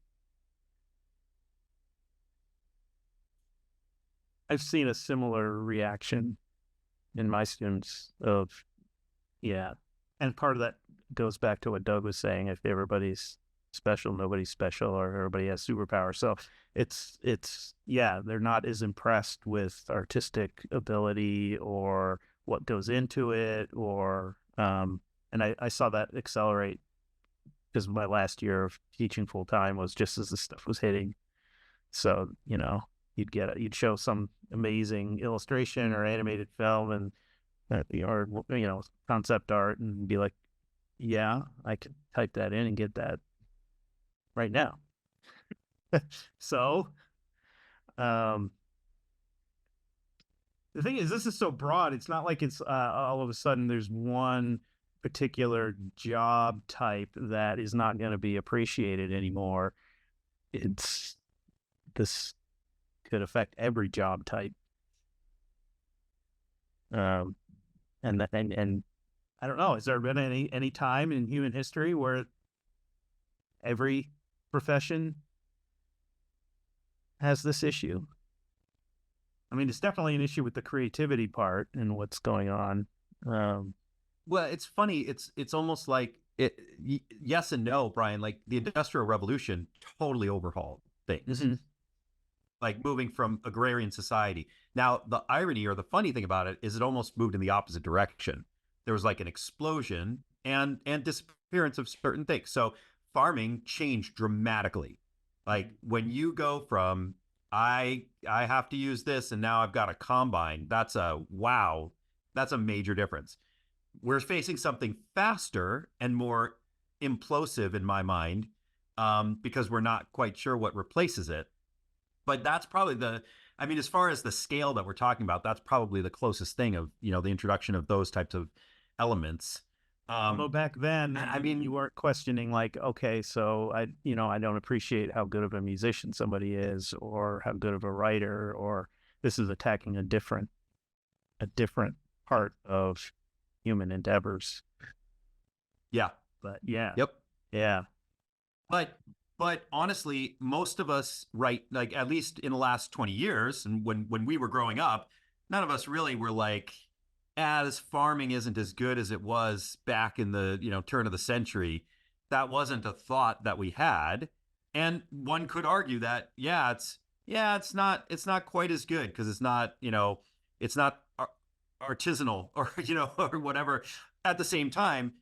I've seen a similar reaction in my students of, yeah. And part of that goes back to what Doug was saying. If everybody's special, nobody's special, or everybody has superpowers. So it's they're not as impressed with artistic ability or what goes into it, or and I saw that accelerate because my last year of teaching full time was just as this stuff was hitting. So you'd show some amazing illustration or animated film and or concept art and be like, yeah, I could type that in and get that right now. So the thing is, this is so broad. It's not like it's all of a sudden there's one particular job type that is not going to be appreciated anymore. This could affect every job type. And I don't know, has there been any time in human history where every profession has this issue? I mean, it's definitely an issue with the creativity part and what's going on. Well, it's funny. It's almost like yes and no, Brian. Like the Industrial Revolution totally overhauled things, like moving from agrarian society. Now, the irony or the funny thing about it is it almost moved in the opposite direction. There was like an explosion and disappearance of certain things. So farming changed dramatically. Like when you go from I have to use this and now I've got a combine, that's a wow, that's a major difference. We're facing something faster and more implosive in my mind, because we're not quite sure what replaces it. But that's probably I mean, as far as the scale that we're talking about, that's probably the closest thing of, the introduction of those types of elements. Although back then, I mean, you weren't questioning like, okay, so I don't appreciate how good of a musician somebody is, or how good of a writer, or this is attacking a different part of human endeavors. yeah. But yeah. Yep. Yeah. But honestly, most of us, right, like at least in the last 20 years, and when we were growing up, none of us really were like, this farming isn't as good as it was back in the, turn of the century. That wasn't a thought that we had. And one could argue that, it's not quite as good because it's not, it's not artisanal or, or whatever. At the same time,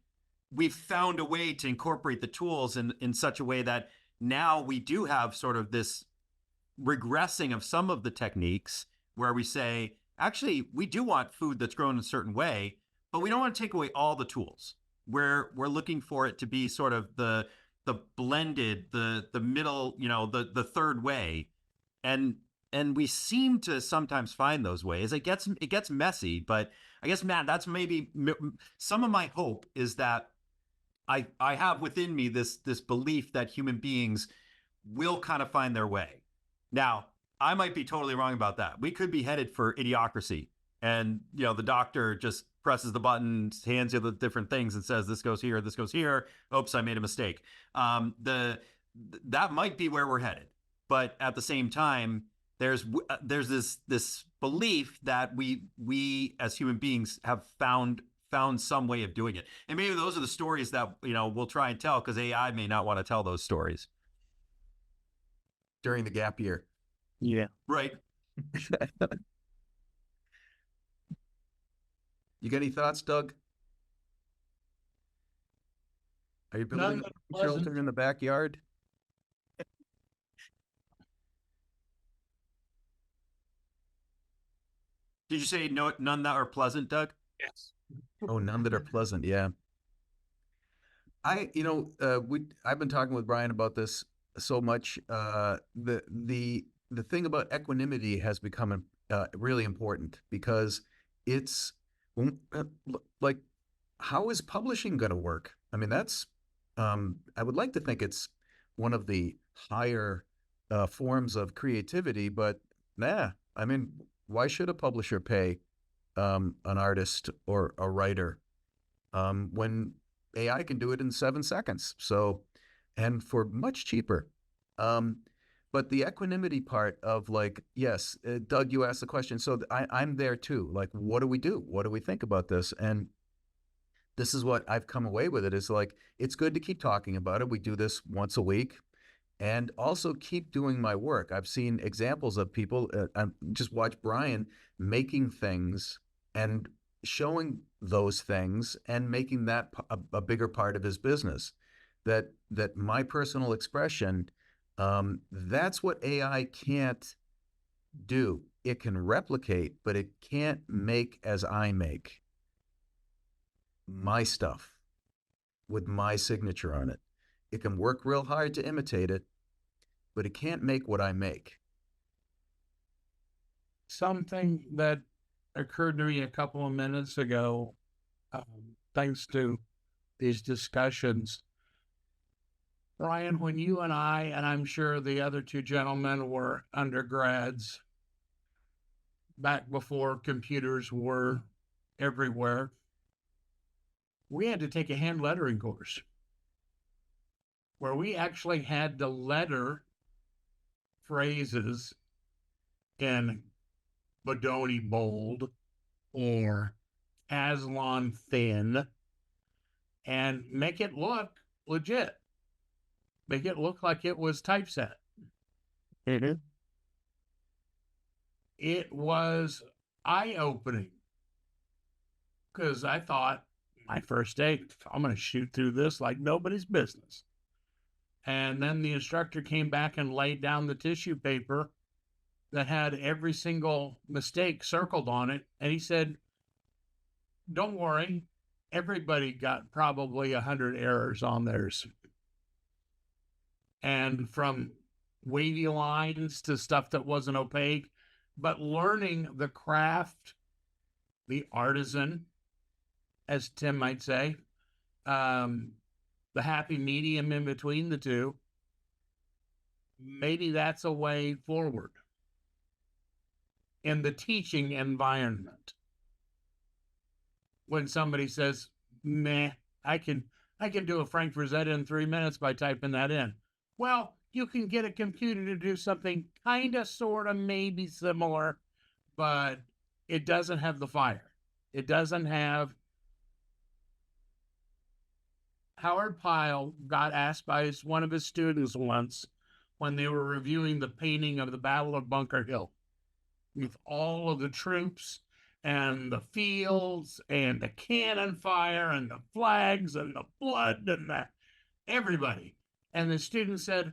we've found a way to incorporate the tools in such a way that now we do have sort of this regressing of some of the techniques where we say, actually, we do want food that's grown in a certain way, but we don't want to take away all the tools. We're looking for it to be sort of the blended, the middle, the third way. And we seem to sometimes find those ways. It gets messy, but I guess, Matt, that's maybe some of my hope is that I have within me this belief that human beings will kind of find their way. Now, I might be totally wrong about that. We could be headed for idiocracy, and the doctor just presses the button, hands you the different things, and says, "This goes here, this goes here." Oops, I made a mistake. That might be where we're headed, but at the same time, there's this belief that we as human beings have found some way of doing it, and maybe those are the stories that we'll try and tell, because AI may not want to tell those stories during the gap year. Yeah. Right. You got any thoughts, Doug? Are you building a shelter in the backyard? Did you say no, none that are pleasant, Doug? Yes. Oh, none that are pleasant. Yeah. I've been talking with Bryan about this so much. The thing about equanimity has become really important, because it's like, how is publishing going to work? I mean, that's I would like to think it's one of the higher forms of creativity, but I mean, why should a publisher pay an artist or a writer when AI can do it in 7 seconds? So, and for much cheaper. But the equanimity part of, like, yes, Doug, you asked the question. So I'm there too. Like, what do we do? What do we think about this? And this is what I've come away with. It is like, it's good to keep talking about it. We do this once a week, and also keep doing my work. I've seen examples of people, just watch Bryan making things and showing those things and making that a bigger part of his business. That my personal expression, that's what AI can't do. It can replicate, but it can't make as I make my stuff with my signature on it. It can work real hard to imitate it, but it can't make what I make. Something that occurred to me a couple of minutes ago, thanks to these discussions. Bryan, when you and I'm sure the other two gentlemen were undergrads, back before computers were everywhere, we had to take a hand lettering course where we actually had to letter phrases in Bodoni bold or Aslan thin, and make it look legit. Make it look like it was typeset. Mhm. It was eye-opening because I thought my first day, I'm going to shoot through this like nobody's business. And then the instructor came back and laid down the tissue paper that had every single mistake circled on it. And he said, don't worry, everybody got probably 100 errors on theirs. And from wavy lines to stuff that wasn't opaque, but learning the craft, the artisan, as Tim might say, the happy medium in between the two, maybe that's a way forward in the teaching environment. When somebody says, meh, I can do a Frank Frazetta in 3 minutes by typing that in. Well, you can get a computer to do something kind of, sort of, maybe similar, but it doesn't have the fire. It doesn't have. Howard Pyle got asked by one of his students once when they were reviewing the painting of the Battle of Bunker Hill with all of the troops and the fields and the cannon fire and the flags and the blood and everybody. And the student said,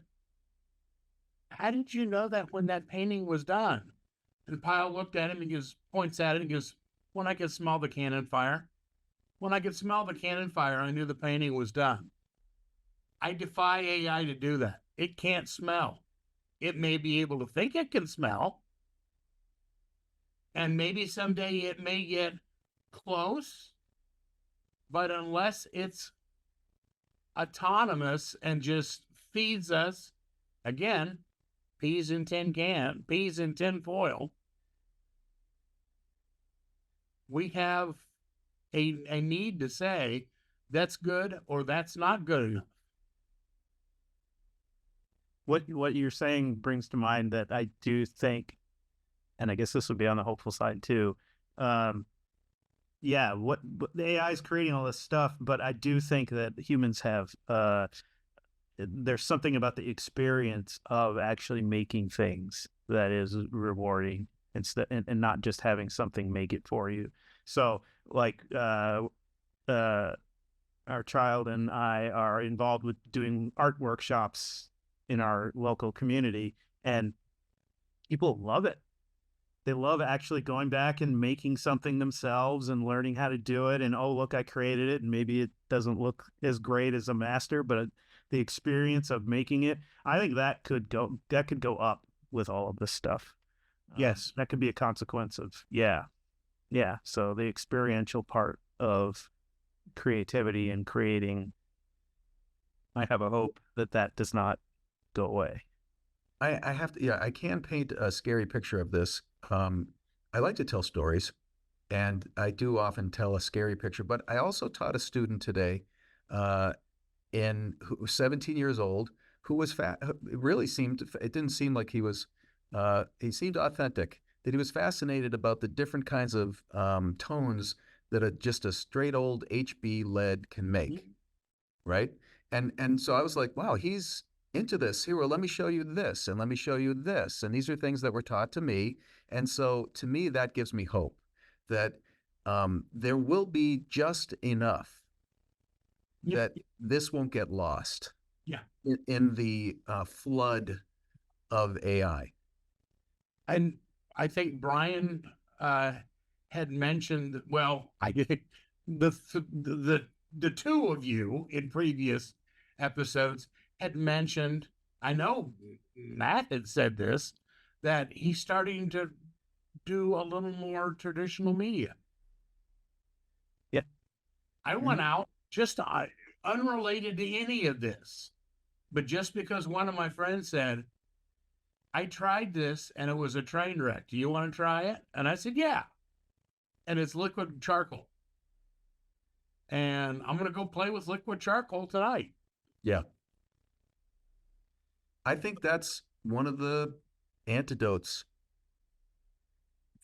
how did you know that when that painting was done? And Pyle looked at him and goes, points at it and goes, when I could smell the cannon fire. When I could smell the cannon fire, I knew the painting was done. I defy AI to do that. It can't smell. It may be able to think it can smell, and maybe someday it may get close, but unless it's autonomous and just feeds us, again, peas in tin foil, we have a need to say that's good or that's not good enough. What you're saying brings to mind that I do think, and I guess this would be on the hopeful side too. Yeah, what the AI is creating all this stuff, but I do think that humans have there's something about the experience of actually making things that is rewarding, instead, and not just having something make it for you. So, like, our child and I are involved with doing art workshops in our local community, and people love it. They love actually going back and making something themselves and learning how to do it. And, oh, look, I created it. And maybe it doesn't look as great as a master, but the experience of making it, I think that could go up with all of this stuff. Yes. That could be a consequence of, yeah. So the experiential part of creativity and creating, I have a hope that does not go away. I have to, yeah, I can paint a scary picture of this. I like to tell stories, and I do often tell a scary picture, but I also taught a student today, who was 17 years old, who was fat. It didn't seem like he seemed authentic, that he was fascinated about the different kinds of tones that just a straight old HB lead can make, right? And so I was like, wow, he's into this. Here, well, let me show you this, and let me show you this. And these are things that were taught to me. And so to me, that gives me hope that there will be just enough that this won't get lost in the flood of AI. And I think Bryan had mentioned, well, I think the two of you in previous episodes had mentioned, I know Matt had said this, that he's starting to do a little more traditional media. Yeah. I went out just unrelated to any of this, but just because one of my friends said, I tried this and it was a train wreck. Do you want to try it? And I said, yeah. And it's liquid charcoal. And I'm going to go play with liquid charcoal tonight. Yeah. I think that's one of the antidotes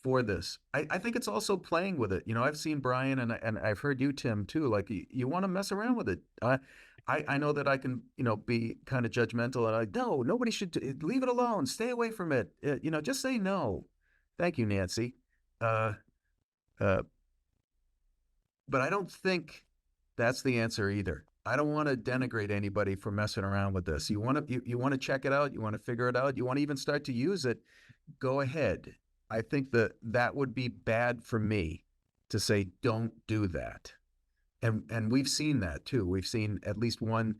for this. I think it's also playing with it. You know, I've seen Bryan and I've heard you, Tim, too. Like you want to mess around with it. I know that I can, you know, be kind of judgmental and like, no, nobody should leave it alone. Stay away from it. You know, just say no. Thank you, Nancy. Uh, uh, but I don't think that's the answer either. I don't want to denigrate anybody for messing around with this. You want to you want to check it out. You want to figure it out. You want to even start to use it. Go ahead. I think that would be bad for me to say don't do that. And we've seen that too. We've seen at least one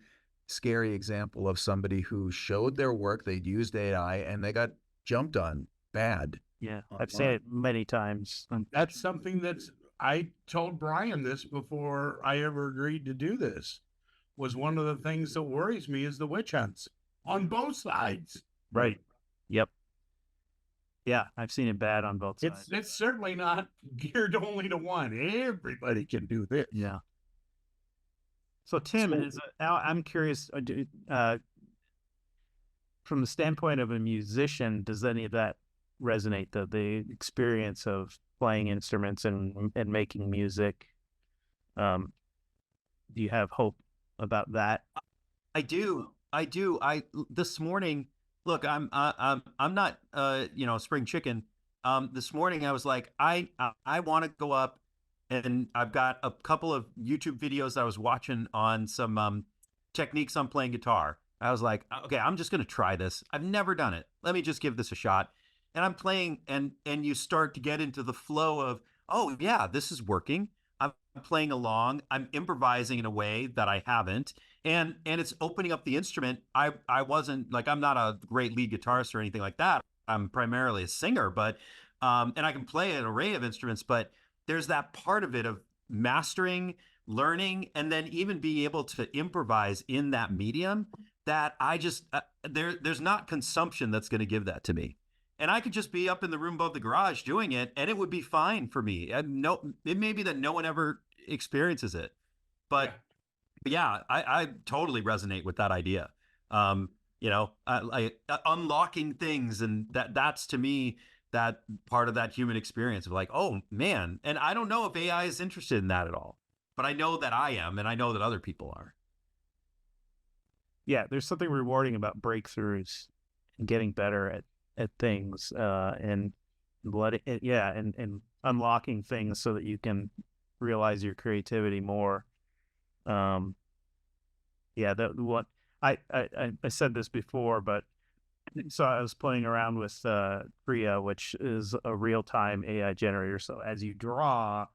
scary example of somebody who showed their work. They'd used AI and they got jumped on bad. Yeah, I've seen it many times. That's something I told Bryan this before I ever agreed to do this. Was one of the things that worries me is the witch hunts on both sides. Right. Yep. Yeah, I've seen it bad on both sides. It's certainly not geared only to one. Everybody can do this. Yeah. So Tim, I'm curious, from the standpoint of a musician, does any of that resonate? The experience of playing instruments and making music? Do you have hope about that? I do. This morning, look, I'm not spring chicken. This morning I was like, I want to go up, and I've got a couple of YouTube videos I was watching on some techniques on playing guitar. I was like, okay, I'm just going to try this. I've never done it. Let me just give this a shot. And I'm playing, and you start to get into the flow of, oh yeah, this is working. I'm playing along. I'm improvising in a way that I haven't, and it's opening up the instrument. I wasn't like, I'm not a great lead guitarist or anything like that. I'm primarily a singer, but and I can play an array of instruments. But there's that part of it of mastering, learning, and then even being able to improvise in that medium. That I just there's not consumption that's going to give that to me. And I could just be up in the room above the garage doing it, and it would be fine for me. And no, it may be that no one ever experiences it, but yeah, I totally resonate with that idea. Unlocking things, and that's to me that part of that human experience of like, oh man. And I don't know if AI is interested in that at all, but I know that I am, and I know that other people are. Yeah, there's something rewarding about breakthroughs and getting better at things, and unlocking things so that you can realize your creativity more. I said this before, but so I was playing around with Krea, which is a real-time AI generator. So as you draw,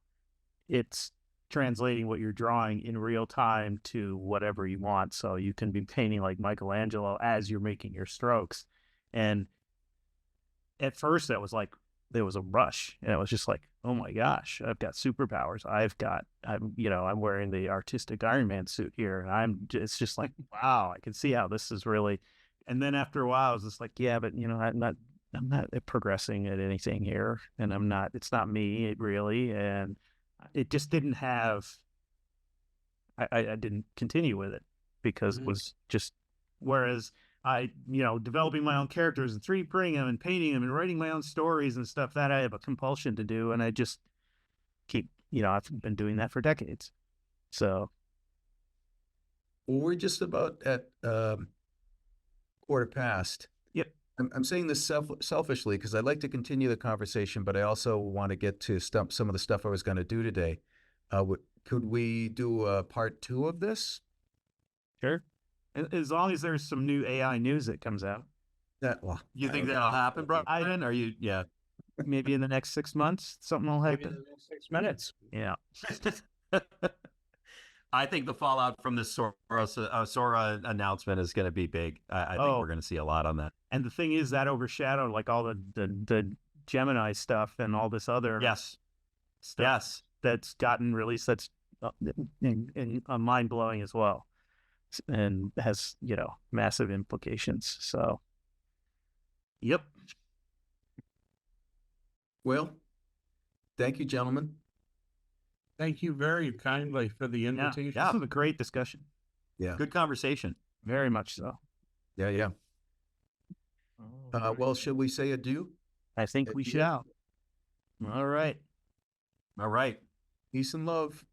it's translating what you're drawing in real time to whatever you want. So you can be painting like Michelangelo as you're making your strokes. And at first it was like, there was a rush, and it was just like, oh my gosh, I've got superpowers. I'm wearing the artistic Iron Man suit here, and it's just like, wow, I can see how this is really. And then after a while I was just like, yeah, but I'm not progressing at anything here, and it's not me really. And it just didn't have, I didn't continue with it because it was just, whereas developing my own characters and 3D printing them and painting them and writing my own stories and stuff, that I have a compulsion to do. And I just keep, I've been doing that for decades. So. Well, we're just about at quarter past. Yep. I'm saying this selfishly because I'd like to continue the conversation, but I also want to get to some of the stuff I was going to do today. Could we do a part 2 of this? Sure. As long as there's some new AI news that comes out. You think that'll happen, Bryan? Are you? Yeah. Maybe in the next 6 months, something will happen. Maybe in the next 6 minutes. Yeah. I think the fallout from this Sora announcement is going to be big. I think we're going to see a lot on that. And the thing is that overshadowed like all the Gemini stuff and all this other stuff that's gotten released. That's mind blowing as well, and has massive implications. So, yep. Well, thank you, gentlemen. Thank you very kindly for the invitation. Yeah. This was a great discussion. Yeah. Good conversation. Very much so. Yeah. Well, should we say adieu? I think we shall. All right. All right. Peace and love.